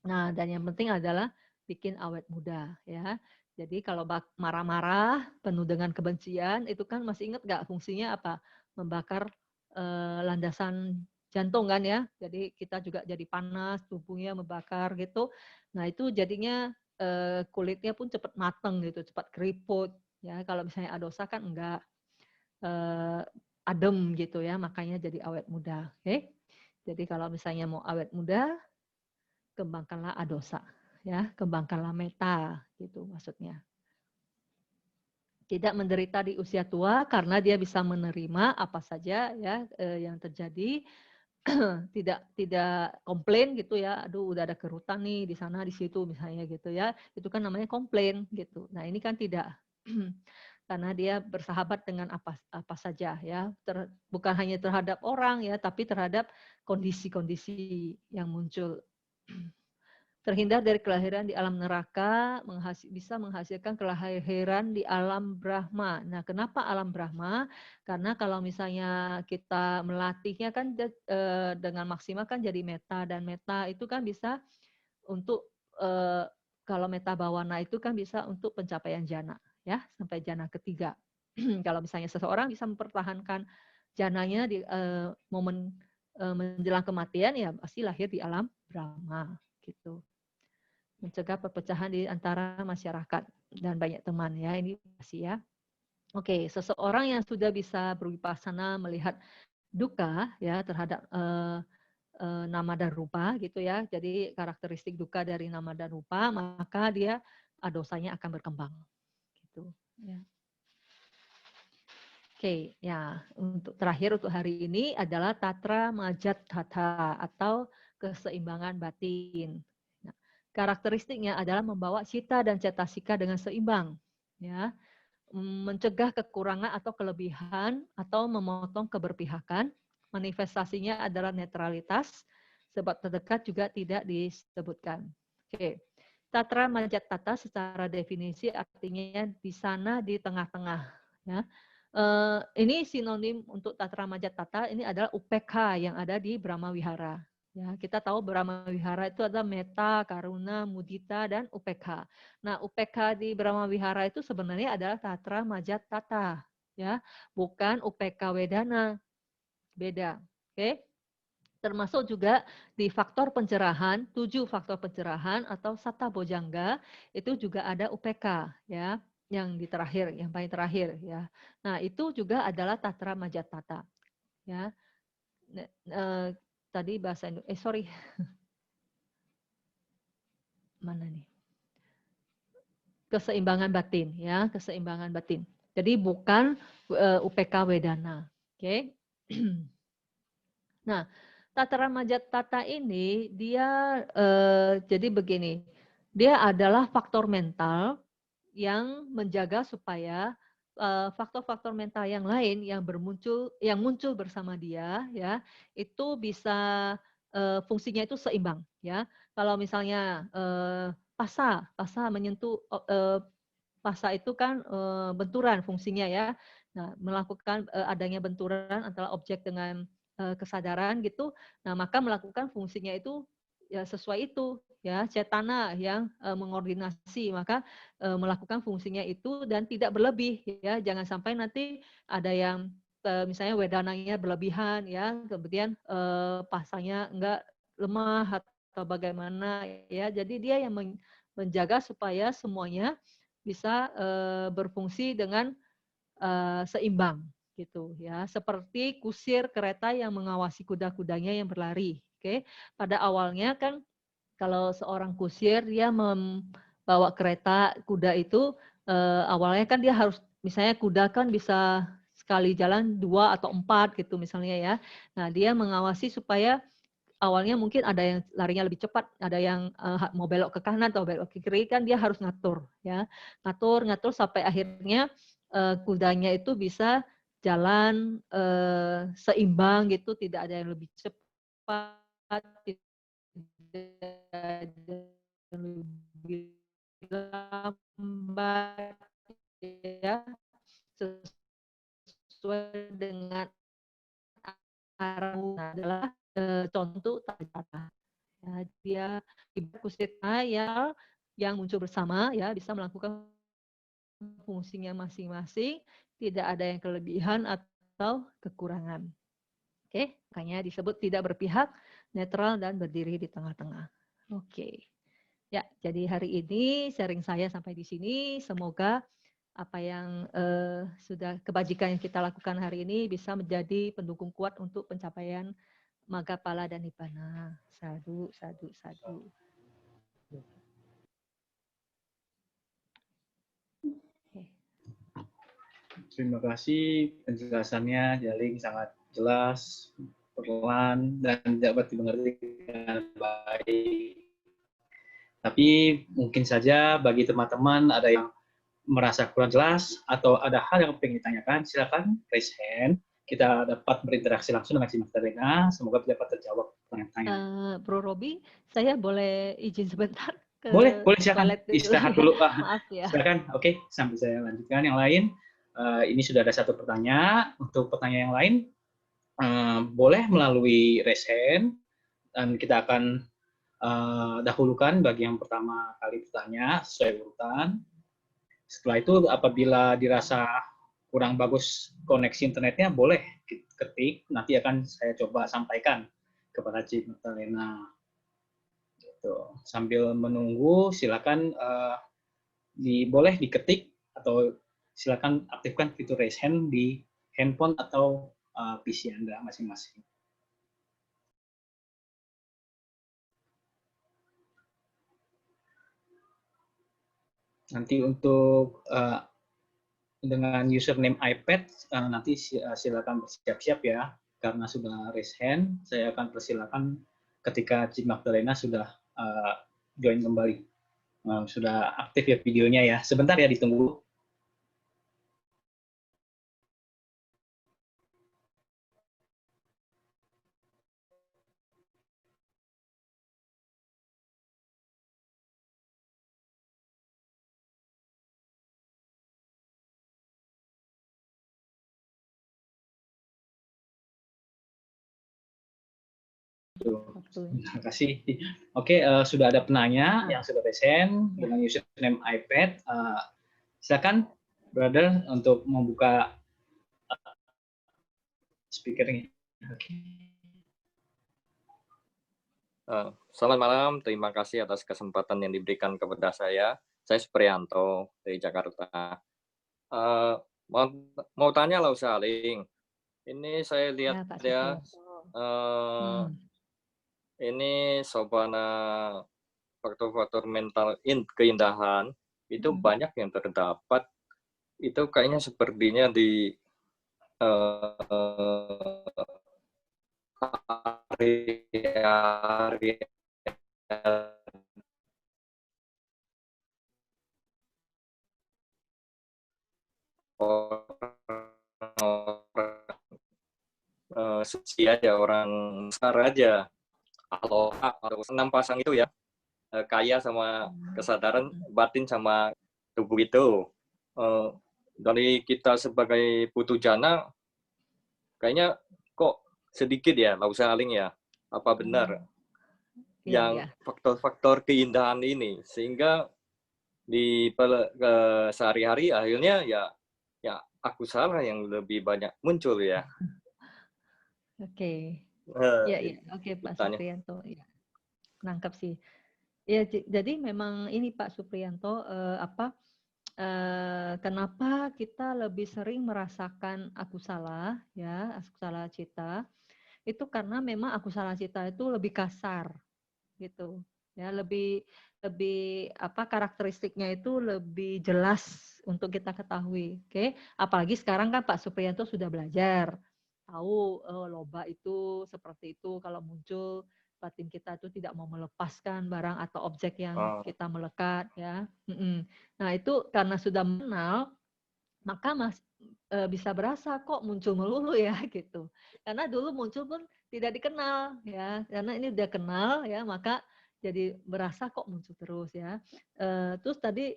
Nah, dan yang penting adalah bikin awet muda ya. Jadi kalau marah-marah penuh dengan kebencian itu kan masih ingat nggak fungsinya apa? Membakar landasan jantung kan ya. Jadi kita juga jadi panas, tubuhnya membakar gitu. Nah, itu jadinya kulitnya pun cepat mateng gitu, cepat keriput ya. Kalau misalnya adosa kan enggak adem gitu ya, makanya jadi awet muda. Oke. Jadi kalau misalnya mau awet muda, kembangkanlah adosa ya, kembangkanlah meta gitu maksudnya. Tidak menderita di usia tua karena dia bisa menerima apa saja ya yang terjadi, tidak komplain gitu ya, aduh udah ada kerutan nih di sana di situ misalnya gitu ya, itu kan namanya komplain gitu. Nah ini kan tidak, karena dia bersahabat dengan apa apa saja ya, bukan hanya terhadap orang ya, tapi terhadap kondisi-kondisi yang muncul. Terhindar dari kelahiran di alam neraka, bisa menghasilkan kelahiran di alam Brahma. Nah, kenapa alam Brahma? Karena kalau misalnya kita melatihnya kan dengan maksimal kan jadi meta, dan meta itu kan bisa untuk kalau meta bawana itu kan bisa untuk pencapaian jana ya, sampai jana ketiga. Kalau misalnya seseorang bisa mempertahankan jananya di momen menjelang kematian ya pasti lahir di alam Brahma gitu. Mencegah perpecahan di antara masyarakat dan banyak teman ya, ini pasti ya. Oke, seseorang yang sudah bisa berwipasana melihat duka ya terhadap nama dan rupa gitu ya. Jadi karakteristik duka dari nama dan rupa, maka dia dosanya akan berkembang gitu ya. Oke, ya untuk terakhir untuk hari ini adalah tatra majat tata atau keseimbangan batin. Nah, karakteristiknya adalah membawa cita dan cetasika dengan seimbang, ya, mencegah kekurangan atau kelebihan atau memotong keberpihakan. Manifestasinya adalah netralitas, sebab terdekat juga tidak disebutkan. Oke, tatra majat tata secara definisi artinya di sana di tengah-tengah, ya. Ini sinonim untuk tatra majat tata ini adalah UPK yang ada di Brahma Wihara. Ya, kita tahu Brahma Wihara itu ada meta, karuna, mudita, dan UPK. Nah, UPK di Brahma Wihara itu sebenarnya adalah tatra majat tata, ya, bukan UPK Wedana, beda. Oke? Termasuk juga di faktor pencerahan, 7 faktor pencerahan atau sata bojangga itu juga ada UPK, ya, yang di terakhir, yang paling terakhir, ya. Nah, itu juga adalah tatra majat tata, ya. Tadi bahasa sorry. Mana nih? Keseimbangan batin, ya, keseimbangan batin. Jadi bukan UPK Wedana. Oke. Nah, tatra majat tata ini dia jadi begini. Dia adalah faktor mental yang menjaga supaya faktor-faktor mental yang lain yang muncul bersama dia ya, itu bisa fungsinya itu seimbang ya. Kalau misalnya pasa menyentuh pasa itu kan benturan fungsinya ya. Nah, melakukan adanya benturan antara objek dengan kesadaran gitu. Nah, maka melakukan fungsinya itu ya sesuai itu ya, cetana yang mengordinasi, maka melakukan fungsinya itu dan tidak berlebih ya. Jangan sampai nanti ada yang misalnya wedananya berlebihan ya, kemudian pasanya enggak lemah atau bagaimana ya. Jadi dia yang menjaga supaya semuanya bisa berfungsi dengan seimbang gitu ya, seperti kusir kereta yang mengawasi kuda-kudanya yang berlari. Oke, pada awalnya kan kalau seorang kusir dia membawa kereta kuda itu awalnya kan dia harus misalnya kuda kan bisa sekali jalan 2 atau 4 gitu misalnya ya. Nah, dia mengawasi supaya awalnya mungkin ada yang larinya lebih cepat, ada yang mau belok ke kanan atau belok ke kiri, kan dia harus ngatur ya. Ngatur sampai akhirnya kudanya itu bisa jalan seimbang gitu, tidak ada yang lebih cepat, tidak lebih lambat ya, sesuai dengan arah adalah contoh tata. Ya, dia kusit yang muncul bersama ya bisa melakukan fungsinya masing-masing, tidak ada yang kelebihan atau kekurangan. Oke, makanya disebut tidak berpihak, netral dan berdiri di tengah-tengah. Oke. Ya, jadi hari ini sharing saya sampai di sini. Semoga apa yang sudah kebajikan yang kita lakukan hari ini bisa menjadi pendukung kuat untuk pencapaian Magapala dan Nibbana. Sadu, sadu, sadu. Terima kasih penjelasannya, Jaling sangat jelas, pelan, dan dapat dimengerti dengan baik. Tapi mungkin saja bagi teman-teman ada yang merasa kurang jelas atau ada hal yang ingin ditanyakan, silakan raise hand. Kita dapat berinteraksi langsung dengan Cimak Dalena. Semoga dapat terjawab pertanyaan. Bro Robi, saya boleh izin sebentar ke boleh silakan dulu, istirahat ya. dulu. Maaf ya. Silakan. Oke, sambil saya lanjutkan yang lain. Ini sudah ada satu pertanyaan. Untuk pertanyaan yang lain, boleh melalui raise hand dan kita akan dahulukan bagi yang pertama kali bertanya sesuai urutan. Setelah itu apabila dirasa kurang bagus koneksi internetnya, boleh ketik, nanti akan saya coba sampaikan kepada Cik Magdalena. Gitu. Sambil menunggu, silakan boleh diketik atau silakan aktifkan fitur raise hand di handphone atau PC Anda masing-masing. Nanti untuk dengan username iPad, nanti silakan bersiap-siap ya, karena sudah raise hand, saya akan persilakan ketika Cik Magdalena sudah join kembali. Sudah aktif ya videonya ya, sebentar ya ditunggu. Terima kasih. Oke, sudah ada penanya yang sudah present dengan username iPad. Silakan, brother, untuk membuka speakernya. Selamat malam, terima kasih atas kesempatan yang diberikan kepada saya. Saya Supriyanto dari Jakarta. Mau tanya lah Saling. Ini saya lihat ya, ini Sobana faktor-faktor mental keindahan itu banyak yang terdapat. Itu kayaknya sepertinya di area suci aja, orang besar aja. Kalau 6 pasang itu ya, kaya sama kesadaran batin sama tubuh itu. Dari kita sebagai putu jana, kayaknya kok sedikit ya, Lau Saling ya. Apa benar yang faktor-faktor keindahan ini, sehingga di sehari-hari akhirnya ya aku salah yang lebih banyak muncul ya. Oke. Oke Pak Supriyanto. Ya. Nangkep sih. Ya, jadi memang ini Pak Supriyanto, kenapa kita lebih sering merasakan aku salah ya, aku salah cita, itu karena memang aku salah cita itu lebih kasar gitu. Ya, lebih karakteristiknya itu lebih jelas untuk kita ketahui. Oke, apalagi sekarang kan Pak Supriyanto sudah belajar, tahu loba itu seperti itu, kalau muncul batin kita itu tidak mau melepaskan barang atau objek yang kita melekat ya. Nah, itu karena sudah mengenal, maka bisa berasa kok muncul melulu ya gitu. Karena dulu muncul pun tidak dikenal ya. Karena ini udah kenal ya, maka jadi berasa kok muncul terus ya. Terus tadi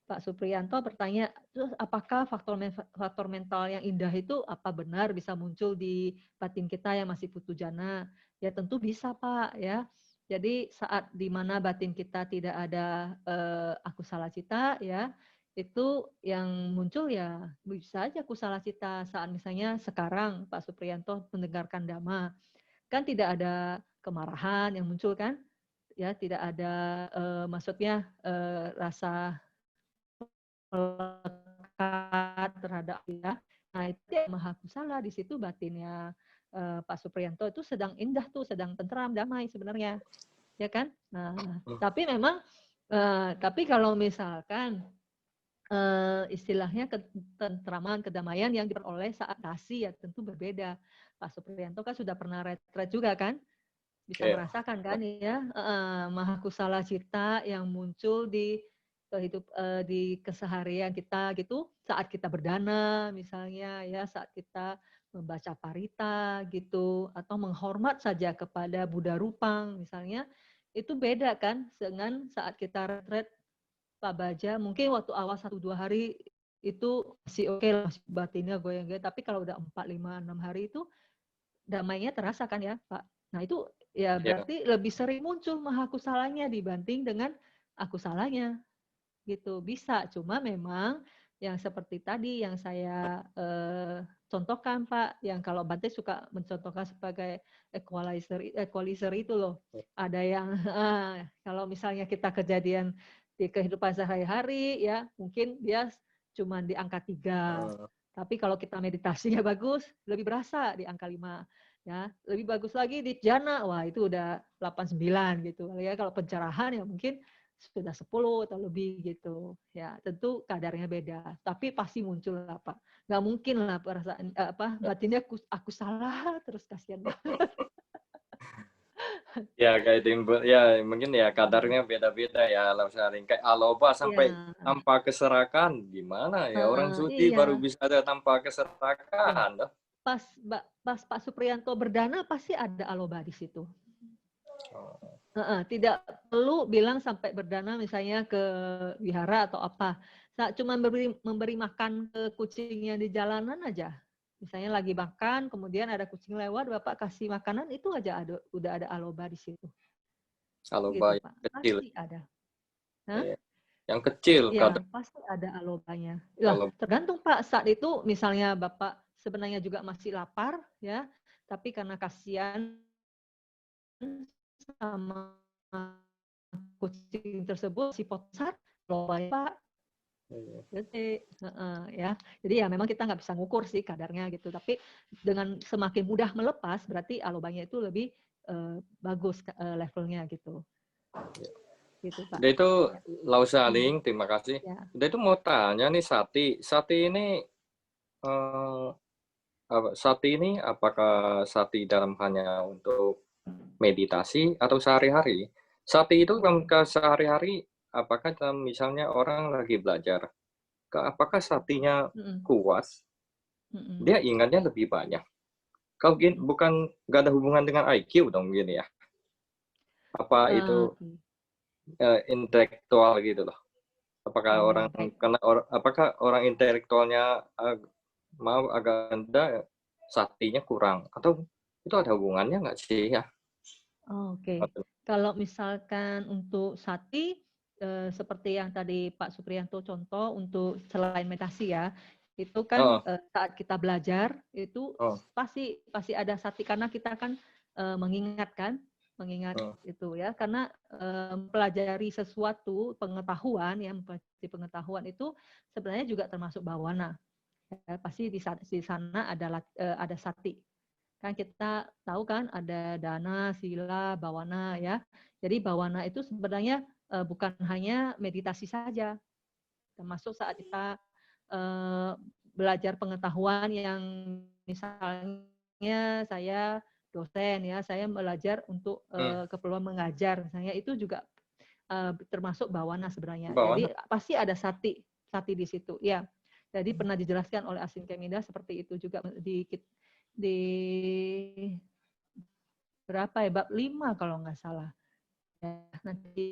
Pak Supriyanto bertanya, terus apakah faktor mental yang indah itu apa benar bisa muncul di batin kita yang masih putu jana? Ya tentu bisa Pak ya. Jadi saat di mana batin kita tidak ada akusala cita ya, itu yang muncul ya bisa aja akusala cita saat misalnya sekarang Pak Supriyanto mendengarkan dhamma, kan tidak ada kemarahan yang muncul kan, ya tidak ada maksudnya rasa melekat terhadap dia. Nah itu ya maha kusala, di situ batinnya Pak Supriyanto itu sedang indah tuh, sedang tentram, damai sebenarnya, ya kan? Nah tapi memang tapi kalau misalkan istilahnya ketentraman, kedamaian yang diperoleh saat dasi ya tentu berbeda. Pak Supriyanto kan sudah pernah retret juga kan, bisa merasakan kan ya maha kusala cita yang muncul di di keseharian kita gitu, saat kita berdana misalnya ya, saat kita membaca parita gitu, atau menghormat saja kepada Buddha Rupang misalnya, itu beda kan dengan saat kita retret Pak Baja. Mungkin waktu awal 1-2 hari itu masih oke lah, batinnya goyang-goyang, tapi kalau udah 4, 5, 6 hari itu damainya terasa kan ya Pak. Nah itu ya berarti lebih sering muncul maha kusalanya dibanding dengan akusalanya gitu. Bisa, cuma memang yang seperti tadi yang saya contohkan Pak, yang kalau Bante suka mencontohkan sebagai equalizer itu loh. Ada yang kalau misalnya kita kejadian di kehidupan sehari-hari ya mungkin dia cuma di angka 3. Tapi kalau kita meditasinya bagus, lebih berasa di angka 5. Ya, lebih bagus lagi di jana, wah itu udah 8-9 gitu. Ya kalau pencerahan ya mungkin sudah 10 atau lebih gitu. Ya, tentu kadarnya beda, tapi pasti muncul lah, Pak. Nggak mungkin lah perasaan batinnya aku salah terus, kasihan banget. Ya kayak timbul ya mungkin ya kadarnya beda-beda ya kalau saling kayak aloba sampai tanpa keserakan gimana ya orang suci baru bisa ada tanpa keserakan. Pas Pak Supriyanto berdana pasti ada aloba di situ. Tidak perlu bilang sampai berdana misalnya ke wihara atau apa. Saat cuma memberi makan ke kucingnya di jalanan aja. Misalnya lagi makan, kemudian ada kucing lewat, Bapak kasih makanan, itu aja udah ada aloba di situ. Aloba gitu, Pak. kecil. Pasti ada. Hah? Yang kecil. Ya, pasti ada alobanya. Lah, tergantung Pak. Saat itu misalnya Bapak sebenarnya juga masih lapar, ya, tapi karena kasihan sama kucing tersebut, si potong Pak. Ya, jadi ya memang kita nggak bisa ngukur sih kadarnya gitu, tapi dengan semakin mudah melepas berarti alobanya itu lebih bagus levelnya gitu. Gitu, Pak. Udah itu Lau Saling, terima kasih. Ya. Udah itu mau tanya nih Sati ini Sati ini apakah Sati dalam hanya untuk meditasi atau sehari-hari? Sati itu kan sehari-hari, apakah misalnya orang lagi belajar, apakah Satinya kuat? Dia ingatnya lebih banyak. Kalau bukan nggak ada hubungan dengan IQ dong gini ya? Apa itu intelektual gitu loh? Apakah apakah orang intelektualnya agak rendah, Satinya kurang, atau itu ada hubungannya nggak sih ya? Oke. Kalau misalkan untuk Sati seperti yang tadi Pak Supriyanto contoh untuk selain meditasi ya, itu kan saat kita belajar itu pasti ada Sati karena kita kan mengingat itu ya, karena mempelajari sesuatu pengetahuan itu sebenarnya juga termasuk bawana. Ya, pasti di sana ada Sati. Kan kita tahu kan ada dana, sila, bawana ya. Jadi bawana itu sebenarnya bukan hanya meditasi saja. Termasuk saat kita belajar pengetahuan yang misalnya saya dosen ya, saya belajar untuk keperluan mengajar misalnya, itu juga termasuk bawana sebenarnya. Jadi pasti ada sati di situ. Ya. Jadi pernah dijelaskan oleh Asinkemida seperti itu juga di berapa ya, bab 5 kalau nggak salah. ya. Nanti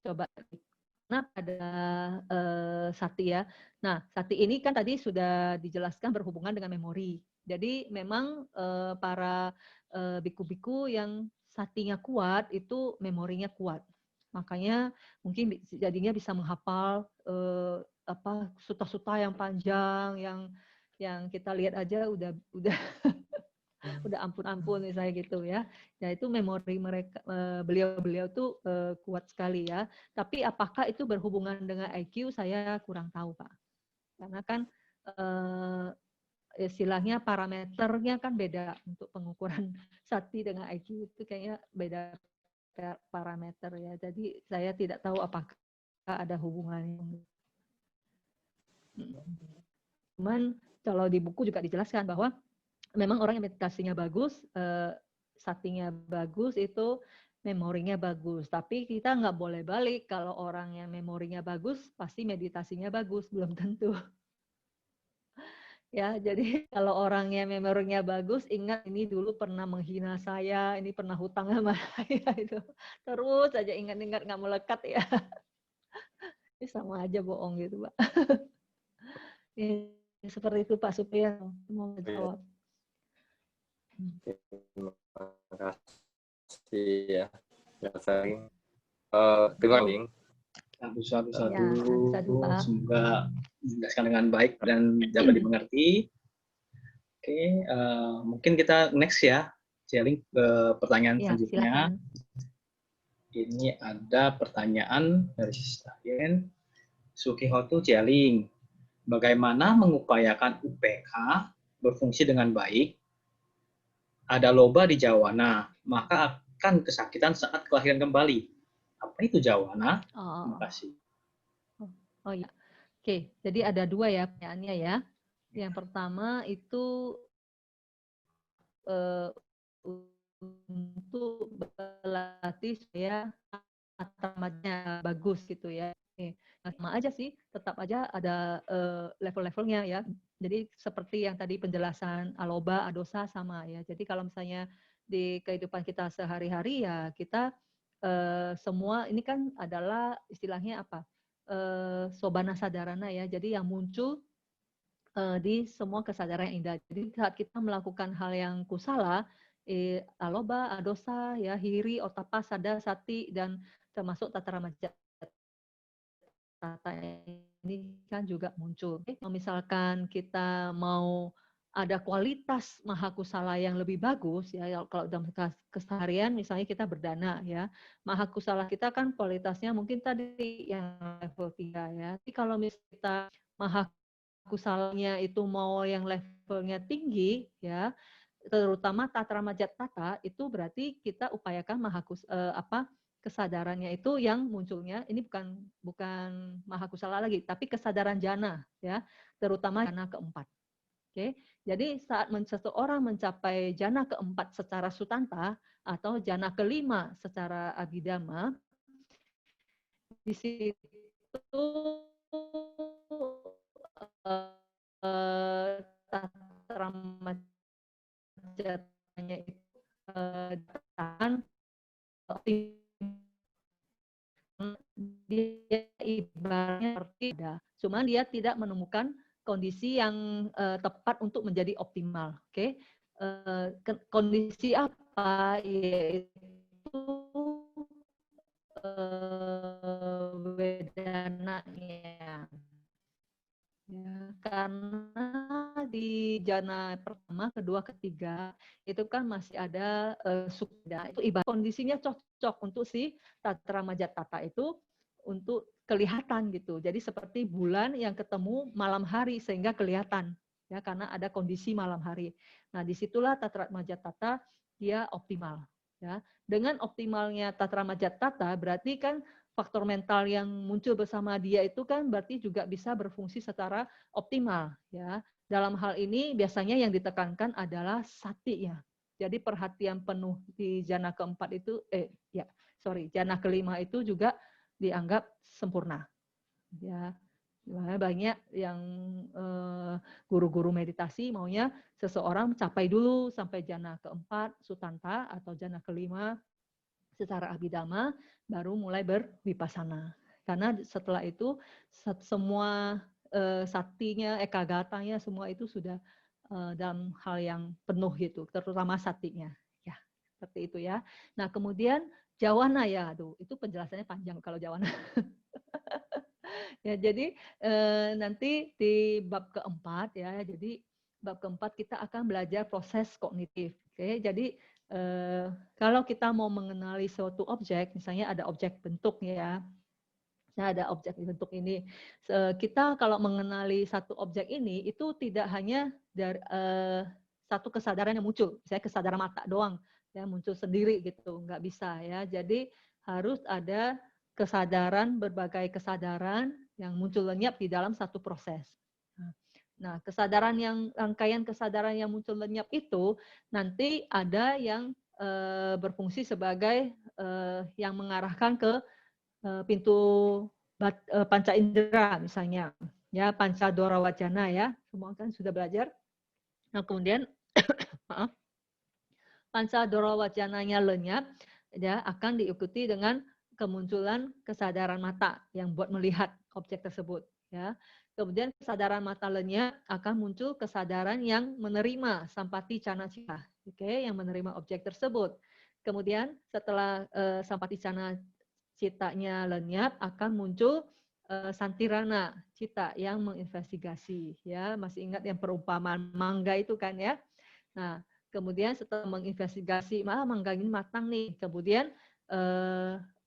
coba. Nah, pada sati ya. Nah, sati ini kan tadi sudah dijelaskan berhubungan dengan memori. Jadi memang para biku-biku yang satinya kuat itu memorinya kuat. Makanya mungkin jadinya bisa menghafal suta-suta yang panjang yang kita lihat aja udah udah ampun-ampun misalnya gitu ya. Ya itu memori mereka beliau-beliau tuh kuat sekali ya. Tapi apakah itu berhubungan dengan IQ saya kurang tahu, Pak. Karena kan istilahnya parameternya kan beda untuk pengukuran sati dengan IQ itu kayaknya beda parameter ya. Jadi saya tidak tahu apakah ada hubungannya. Cuman kalau di buku juga dijelaskan bahwa memang orang yang meditasinya bagus, satinya bagus, itu memorinya bagus. Tapi kita nggak boleh balik, kalau orang yang memorinya bagus, pasti meditasinya bagus, belum tentu. Ya, jadi kalau orang yang memorinya bagus, ingat ini dulu pernah menghina saya, ini pernah hutang sama saya, itu. Terus aja ingat-ingat nggak melekat ya. Ini sama aja bohong gitu, Pak. Ya, seperti itu Pak Supriyan mau jawab. Terima kasih ya. Terima kasih. Satu-satu. Ya, satu, Pak. Semoga menjelaskan dengan baik dan dapat dimengerti. Oke, mungkin kita next ya, sharing ke pertanyaan Ya, selanjutnya. silakan. Ini ada pertanyaan dari Sisien Sukihotu Jeling. Bagaimana mengupayakan UPK berfungsi dengan baik? Ada loba di jawana, maka akan kesakitan saat kelahiran kembali. Apa itu jawana? Terima kasih. Oh ya, oke. Jadi ada dua ya pertanyaannya ya. Yang pertama itu untuk berlatih supaya matematikanya bagus gitu ya. Nah, sama aja sih, tetap aja ada level-levelnya ya. Jadi seperti yang tadi penjelasan aloba, adosa sama ya. Jadi kalau misalnya di kehidupan kita sehari-hari ya kita semua ini kan adalah istilahnya apa? Sobana sadarana ya. Jadi yang muncul di semua kesadaran yang indah. Jadi saat kita melakukan hal yang kusala, aloba, adosa, ya, hiri, otapa, sada, sati, dan termasuk tatara majat tata ini kan juga muncul. Misalkan kita mau ada kualitas mahakusala yang lebih bagus ya, kalau dalam keseharian misalnya kita berdana ya, mahakusala kita kan kualitasnya mungkin tadi yang level 3 ya. Tapi kalau misalnya kita mahakusalanya itu mau yang levelnya tinggi ya, terutama tatra majat tata, itu berarti kita upayakan kesadarannya itu yang munculnya ini bukan mahakusala lagi, tapi kesadaran jana ya, terutama jana keempat. Oke, jadi saat seseorang mencapai jana keempat secara sutanta atau jana kelima secara abhidhamma, di situ tatra majatanya itu dikatakan dia ibaratnya seperti ada, cuman dia tidak menemukan kondisi yang tepat untuk menjadi optimal. Oke, kondisi apa? Yaitu wedananya. Ya, karena di jana pertama, kedua, ketiga itu kan masih ada sukda. Itu ibarat kondisinya cocok untuk si tatra majat tata itu untuk kelihatan gitu. Jadi seperti bulan yang ketemu malam hari sehingga kelihatan ya karena ada kondisi malam hari. Nah disitulah tatra majat tata dia optimal ya. Dengan optimalnya tatra majat tata berarti kan faktor mental yang muncul bersama dia itu kan berarti juga bisa berfungsi secara optimal ya. Dalam hal ini biasanya yang ditekankan adalah sati ya. Jadi perhatian penuh di jana keempat itu jana kelima itu juga dianggap sempurna. Ya. Banyak yang guru-guru meditasi maunya seseorang capai dulu sampai jana keempat, sutanta, atau jana kelima secara abhidhamma, baru mulai bervipassana. Karena setelah itu semua saktinya, ekagatanya, semua itu sudah dalam hal yang penuh gitu, terutama satinya. Ya, seperti itu ya. Nah, kemudian jawana ya, aduh, itu penjelasannya panjang kalau jawana. Ya, jadi nanti di bab keempat ya, jadi bab keempat kita akan belajar proses kognitif. Oke, jadi kalau kita mau mengenali suatu objek, misalnya ada objek bentuk ya, nah ada objek bentuk ini, kita kalau mengenali satu objek ini itu tidak hanya dari satu kesadaran yang muncul, misalnya kesadaran mata doang, ya muncul sendiri gitu, nggak bisa ya. Jadi harus ada kesadaran, berbagai kesadaran yang muncul lenyap di dalam satu proses. Nah, kesadaran yang rangkaian kesadaran yang muncul lenyap itu nanti ada yang berfungsi sebagai yang mengarahkan ke pintu panca indera misalnya, ya panca dora wacana ya, semua kan sudah belajar. Nah, kemudian maaf, panca dora wacananya lenyap, ya akan diikuti dengan kemunculan kesadaran mata yang buat melihat objek tersebut, ya. Kemudian kesadaran mata lenyap akan muncul kesadaran yang menerima sampati cana cita, oke, yang menerima objek tersebut. Kemudian setelah sampati cana citanya lenyap akan muncul santirana cita yang menginvestigasi, ya. Masih ingat yang perumpamaan mangga itu kan ya. Nah, kemudian setelah menginvestigasi, mangga ini matang nih, kemudian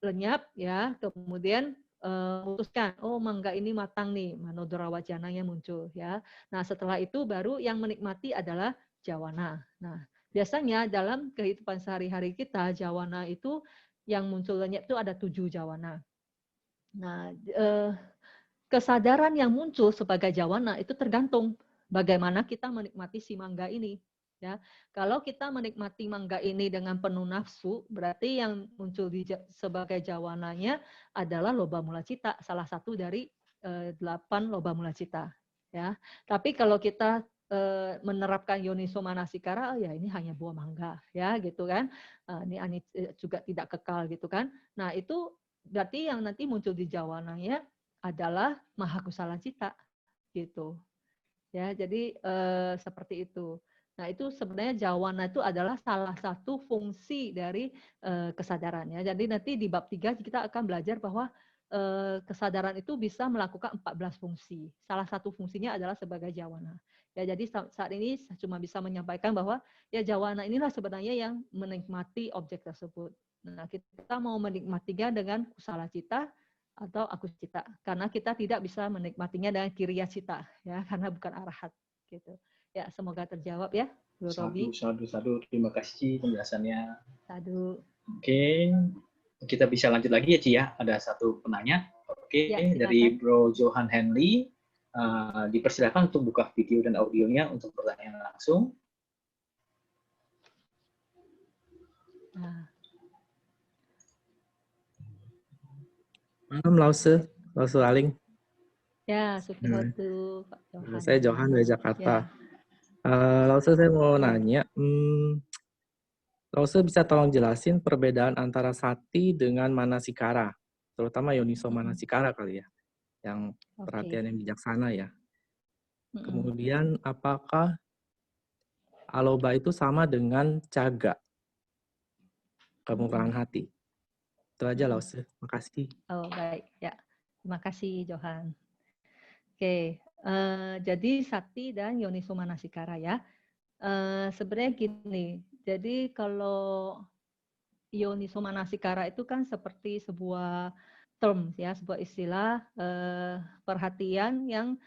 lenyap ya, kemudian memutuskan, oh mangga ini matang nih, manodora wajananya muncul ya. Nah, setelah itu baru yang menikmati adalah jawana. Nah, biasanya dalam kehidupan sehari-hari kita, jawana itu yang muncul lenyap itu ada 7 jawana. Nah, kesadaran yang muncul sebagai jawana itu tergantung bagaimana kita menikmati si mangga ini. Ya, kalau kita menikmati mangga ini dengan penuh nafsu, berarti yang muncul sebagai jawananya adalah loba mula cita, salah satu dari 8 loba mula cita. Ya, tapi kalau kita menerapkan yoniso manasikara, ya ini hanya buah mangga, ya gitu kan. Ini juga tidak kekal gitu kan. Nah itu berarti yang nanti muncul di jawananya adalah mahakusala cita, gitu. Ya, jadi seperti itu. Nah, itu sebenarnya jawana itu adalah salah satu fungsi dari kesadaran ya. Jadi nanti di bab 3 kita akan belajar bahwa kesadaran itu bisa melakukan 14 fungsi. Salah satu fungsinya adalah sebagai jawana. Ya, jadi saat ini saya cuma bisa menyampaikan bahwa ya jawana inilah sebenarnya yang menikmati objek tersebut. Nah, kita mau menikmatinya dengan kusala cita atau aku cita, karena kita tidak bisa menikmatinya dengan kiriya cita ya, karena bukan arahat gitu ya. Semoga terjawab ya, Bu Robi. Sadu. Terima kasih penjelasannya. Sadu. Oke, kita bisa lanjut lagi ya Ci ya. Ada satu penanya. Oke, ya, dari Bro Johan Henley. Dipersilakan untuk buka video dan audionya untuk pertanyaan langsung. Nah. Malam Lause Aling. Ya, Sukihotu, Pak Johan. Saya Johan dari Jakarta. Ya. Lause saya mau nanya, Lause bisa tolong jelasin perbedaan antara sati dengan manasikara, terutama yoniso manasikara kali ya, yang perhatian yang bijaksana ya. Kemudian apakah aloba itu sama dengan caga, kemurahan hati? Itu aja Lause, makasih. Oh baik, ya. Terima kasih Johan. Oke, jadi sati dan yoniso manasikara ya. Sebenarnya gini, jadi kalau yoniso manasikara itu kan seperti sebuah term ya, sebuah istilah perhatian yang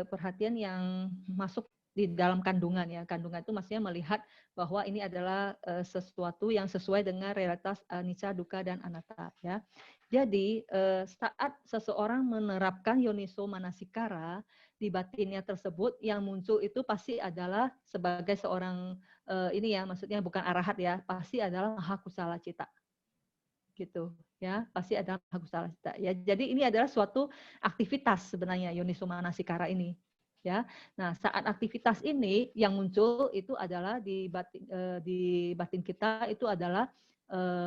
perhatian yang masuk di dalam kandungan ya. Kandungan itu maksudnya melihat bahwa ini adalah sesuatu yang sesuai dengan realitas anicca, dukkha, dan anatta ya. Jadi saat seseorang menerapkan yoniso manasikara di batinnya tersebut, yang muncul itu pasti adalah sebagai seorang ini ya, maksudnya bukan arahat ya, pasti adalah mahakusala cita. gitu ya, pasti ada mahakusala cita ya. Jadi ini adalah suatu aktivitas sebenarnya Yoniso Manasikara ini ya. Nah, saat aktivitas ini yang muncul itu adalah di batin kita itu adalah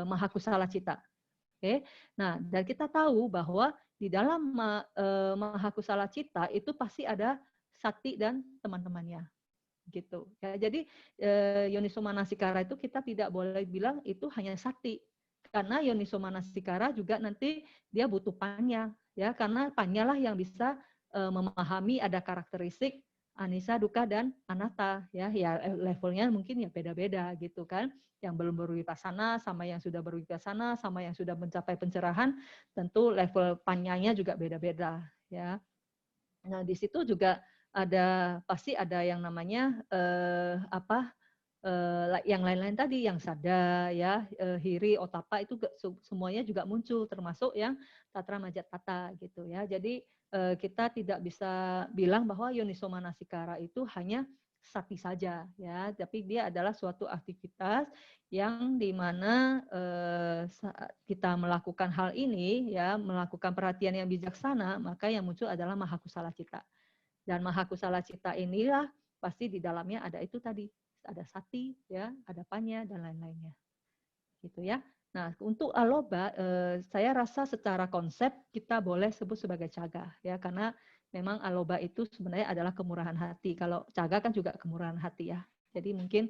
mahakusala cita. Oke. Nah, dan kita tahu bahwa di dalam mahakusala cita itu pasti ada sati dan teman-temannya gitu ya. Jadi Yoniso Manasikara itu kita tidak boleh bilang itu hanya sati, karena Yoniso Manasikara juga nanti dia butuh panya ya, karena panya lah yang bisa memahami ada karakteristik anisa, duka, dan anatta ya. Ya levelnya mungkin ya beda-beda gitu kan, yang belum berwipasana sama yang sudah berwipasana sama yang sudah mencapai pencerahan, tentu level panyanya juga beda-beda ya. Nah, di situ juga pasti ada yang namanya yang lain-lain tadi, yang sada ya, hiri, otapa itu semuanya juga muncul, termasuk yang tatra majat tata gitu ya. Jadi kita tidak bisa bilang bahwa Yoniso Manasikara itu hanya sati saja ya, tapi dia adalah suatu aktivitas yang dimana saat kita melakukan hal ini ya, melakukan perhatian yang bijaksana, maka yang muncul adalah mahakusala cita. Dan mahakusala cita inilah pasti di dalamnya ada itu tadi, ada sati, ya, ada panya dan lain-lainnya, gitu ya. Nah, untuk aloba, saya rasa secara konsep kita boleh sebut sebagai caga, ya, karena memang aloba itu sebenarnya adalah kemurahan hati. Kalau caga kan juga kemurahan hati ya. Jadi mungkin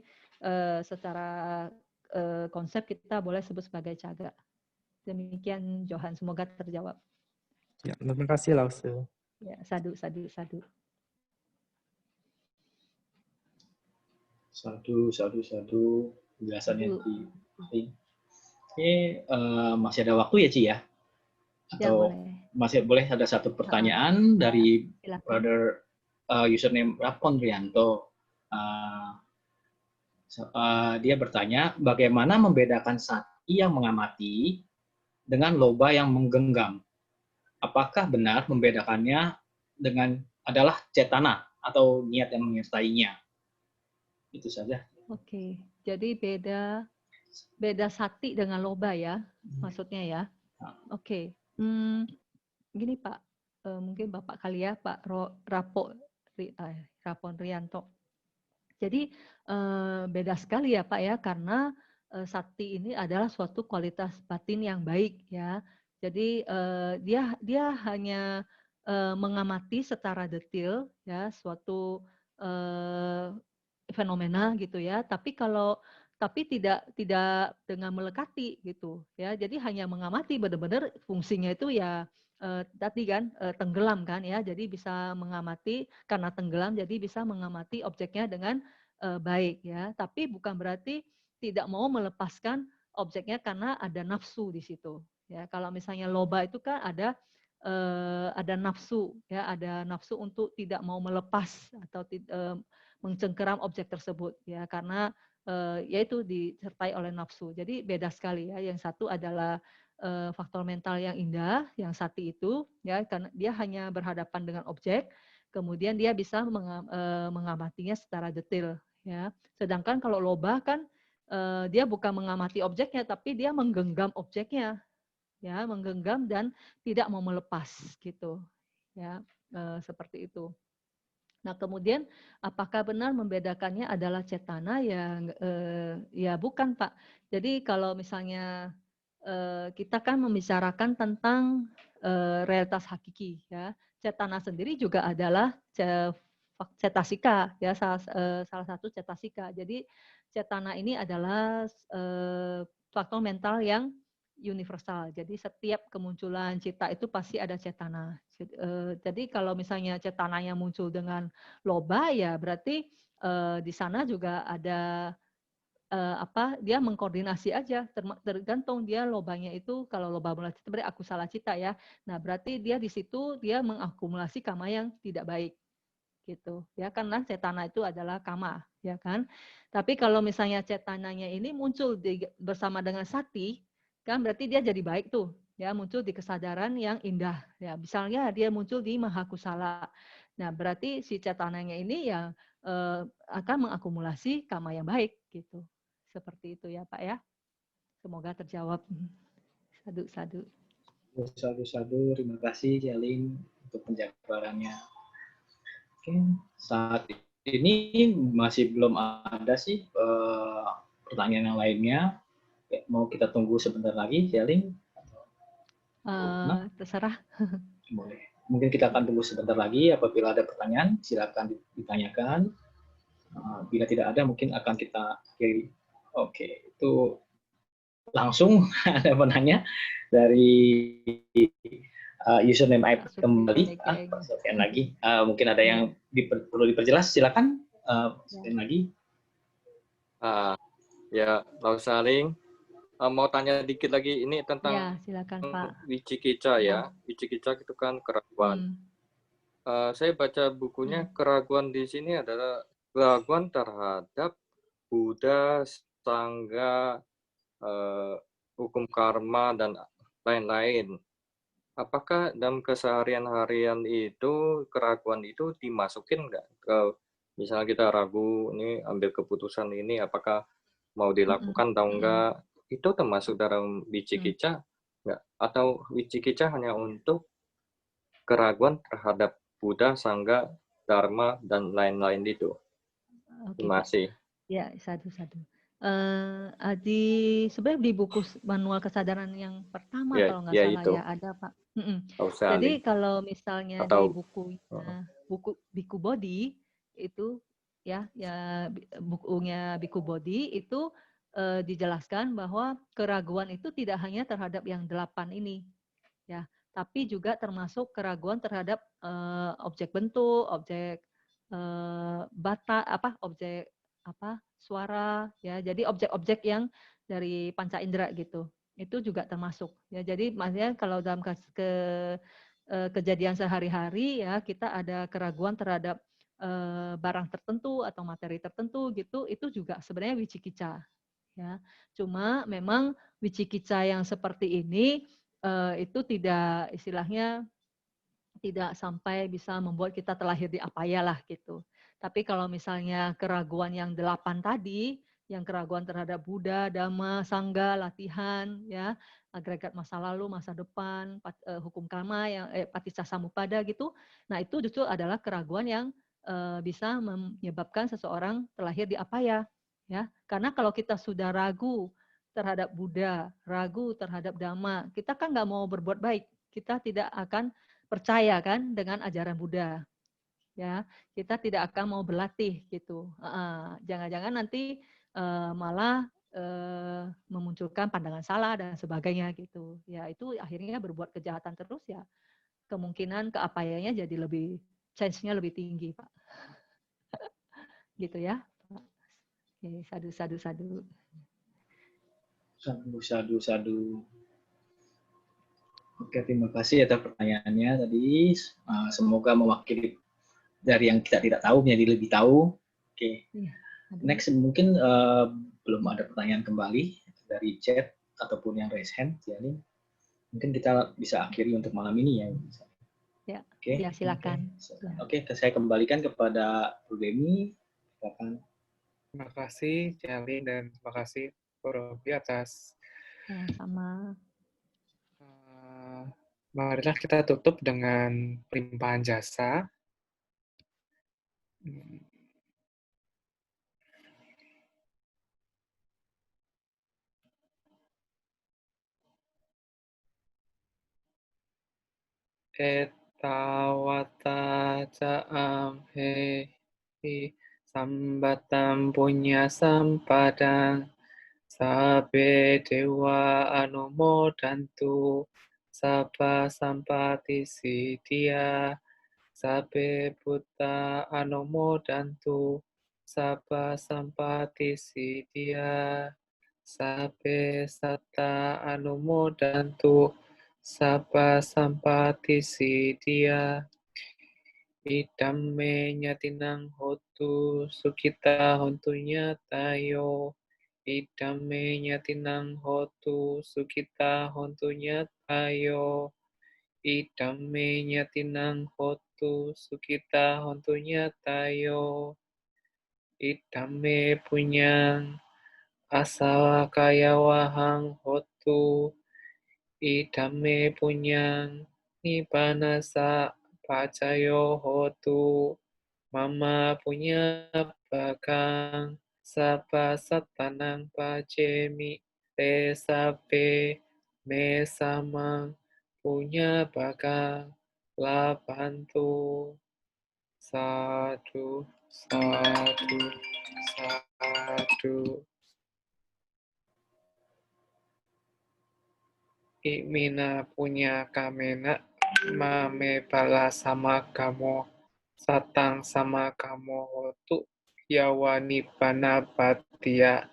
secara konsep kita boleh sebut sebagai caga. Demikian Johan, semoga terjawab. Ya, terima kasih Lause. Ya, sadu. Satu. Penjelasannya di. Oke, masih ada waktu ya, Ci ya? Atau ya, boleh. Masih boleh ada satu pertanyaan dari Silakan. brother username Rapon Rianto. Dia bertanya, bagaimana membedakan sati yang mengamati dengan loba yang menggenggam? Apakah benar membedakannya dengan adalah cetana atau niat yang menyertainya? Itu saja. Oke, jadi beda sati dengan loba ya, maksudnya ya. Oke, gini Pak, mungkin Bapak kali ya, Pak Rapon Rianto. Jadi beda sekali ya Pak ya, karena sati ini adalah suatu kualitas batin yang baik ya. Jadi dia hanya mengamati secara detail ya suatu fenomena gitu ya. Tapi tidak dengan melekati gitu ya. Jadi hanya mengamati, benar-benar fungsinya itu ya tadi kan tenggelam kan ya. Jadi bisa mengamati karena tenggelam, jadi bisa mengamati objeknya dengan baik ya. Tapi bukan berarti tidak mau melepaskan objeknya karena ada nafsu di situ ya. Kalau misalnya loba itu kan ada nafsu ya, ada nafsu untuk tidak mau melepas atau mencengkeram objek tersebut ya, karena yaitu disertai oleh nafsu. Jadi beda sekali ya. Yang satu adalah faktor mental yang indah, yang sati itu ya, karena dia hanya berhadapan dengan objek, kemudian dia bisa mengamatinya secara detail ya. Sedangkan kalau loba kan dia bukan mengamati objeknya, tapi dia menggenggam objeknya ya, menggenggam dan tidak mau melepas gitu ya, seperti itu. Nah, kemudian apakah benar membedakannya adalah cetana? Ya bukan, Pak. Jadi kalau misalnya kita kan membicarakan tentang realitas hakiki ya. Cetana sendiri juga adalah cetasika ya, salah satu cetasika. Jadi cetana ini adalah faktor mental yang universal. Jadi setiap kemunculan cita itu pasti ada cetana. Jadi kalau misalnya cetananya muncul dengan loba ya berarti di sana juga ada dia mengkoordinasi aja, tergantung dia lobanya itu. Kalau loba mula cita berarti aku salah cita ya. Nah berarti dia di situ dia mengakumulasi kama yang tidak baik gitu ya, karena cetana itu adalah kama ya kan. Tapi kalau misalnya cetananya ini muncul bersama dengan sati kan berarti dia jadi baik tuh ya, muncul di kesadaran yang indah ya. Misalnya dia muncul di mahakusala, nah berarti si cetananya ini ya akan mengakumulasi kama yang baik gitu. Seperti itu ya Pak ya. Semoga terjawab. Sadu. Sadu. Terima kasih Jaling untuk penjabarannya. Oke, saat ini masih belum ada sih pertanyaan yang lainnya. Mau kita tunggu sebentar lagi, Jaling? Terserah. Boleh. Mungkin kita akan tunggu sebentar lagi. Apabila ada pertanyaan, silakan ditanyakan. Bila tidak ada, mungkin akan kita akhiri. Oke, itu langsung ada penanya dari username app kembali. Sekian lagi. Mungkin ada yang perlu diperjelas. Silakan. Sekian lagi. Ya, Lau Saling. Mau tanya dikit lagi ini tentang Ya, silakan Pak. Wicikicca ya. Wicikicca itu kan keraguan. Saya baca bukunya, keraguan di sini adalah keraguan terhadap Buddha, Sangha, hukum karma, dan lain-lain. Apakah dalam keseharian harian itu keraguan itu dimasukin nggak ke, misalnya kita ragu ini ambil keputusan ini apakah mau dilakukan atau enggak, itu termasuk dalam Wicikicca nggak? Atau Wicikicca hanya untuk keraguan terhadap Buddha, Sangha, Dharma, dan lain-lain itu? Terima kasih. Ya, sadu. Sebenarnya di buku manual kesadaran yang pertama Ya, kalau nggak ya salah itu. ya ada Pak. Jadi kalau misalnya di buku Biku Bodhi itu ya bukunya Biku Bodhi itu dijelaskan bahwa keraguan itu tidak hanya terhadap yang 8 ini ya, tapi juga termasuk keraguan terhadap objek bentuk, objek objek suara ya, jadi objek-objek yang dari panca indera gitu itu juga termasuk ya. Jadi maksudnya kalau dalam kejadian sehari-hari ya kita ada keraguan terhadap barang tertentu atau materi tertentu gitu, itu juga sebenarnya wicikicca ya. Cuma memang wicikicca yang seperti ini itu tidak istilahnya tidak sampai bisa membuat kita terlahir di apaya lah gitu. Tapi kalau misalnya keraguan yang 8 tadi, yang keraguan terhadap Buddha, Dhamma, Sangha, latihan, ya, agregat masa lalu, masa depan, hukum karma, yang paticca samuppada gitu. Nah itu justru adalah keraguan yang bisa menyebabkan seseorang terlahir di apaya, ya. Karena kalau kita sudah ragu terhadap Buddha, ragu terhadap Dhamma, kita kan nggak mau berbuat baik, kita tidak akan percaya kan dengan ajaran Buddha, ya kita tidak akan mau berlatih gitu. Jangan-jangan nanti malah memunculkan pandangan salah dan sebagainya gitu. Ya itu akhirnya berbuat kejahatan terus ya, kemungkinan keapayanya jadi lebih, chance-nya lebih tinggi Pak. Gitu ya. Oke, sadu. Sadu. Oke, terima kasih atas pertanyaannya tadi. Semoga mewakili dari yang kita tidak tahu menjadi lebih tahu. Oke. Next mungkin belum ada pertanyaan kembali dari chat ataupun yang raise hand. Jadi mungkin kita bisa akhiri untuk malam ini ya. Ya, okay. Ya silakan. Oke, saya kembalikan kepada Bu Demi. Silakan. Terima kasih Jali dan terima kasih Robi atas. Sama. Marilah kita tutup dengan pelimpahan jasa. Etawata ca'am he sambatam punya sampadang sabe dewa anumodantu sabba sampati siddhya sabe buddha anumodantu sabba sampati siddhya sabe satta anumodantu sabba sampati siddhya. Idamme nyatinang hotu sukita hontunya tayo. Idamme nyatinang hotu sukita hontunya tayo. Idamme nyatinang hotu sukita hontunya tayo. Idamme punyang asawa kaya wahang hotu. idame punyang nibanasa pacayo hotu mama punya bakang sapa satanang pacemi te sape me samang punya bakang labantu. Sadu, sadu, sadu. Imina punya kamena, mame bala sama kamu, satang sama kamu hotu, yawani bana batia.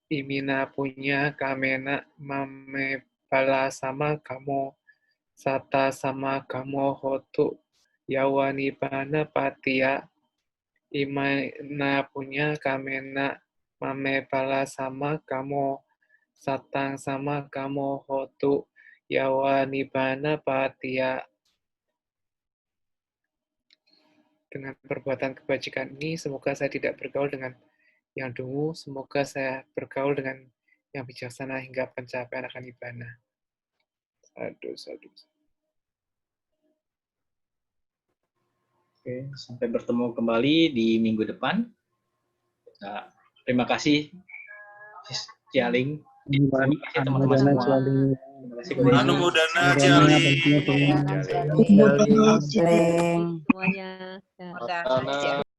Imina punya kamena, mame bala sama kamu, sata sama kamu hotu, yawani bana batia. Imana punya kamena, mame bala sama kamu, satang sama kamu hotu, yawa nibana patia. Dengan perbuatan kebajikan ini, semoga saya tidak bergaul dengan yang dungu, semoga saya bergaul dengan yang bijaksana hingga pencapaian akan nibana. Sadu, sadu. Oke, sampai bertemu kembali di minggu depan. Nah, terima kasih, Sis Cialing. Terima kasih teman-teman semua. Terima kasih Kodesh. Anu Mudana Cialing. Terima kasih semuanya. Ya. Mudana.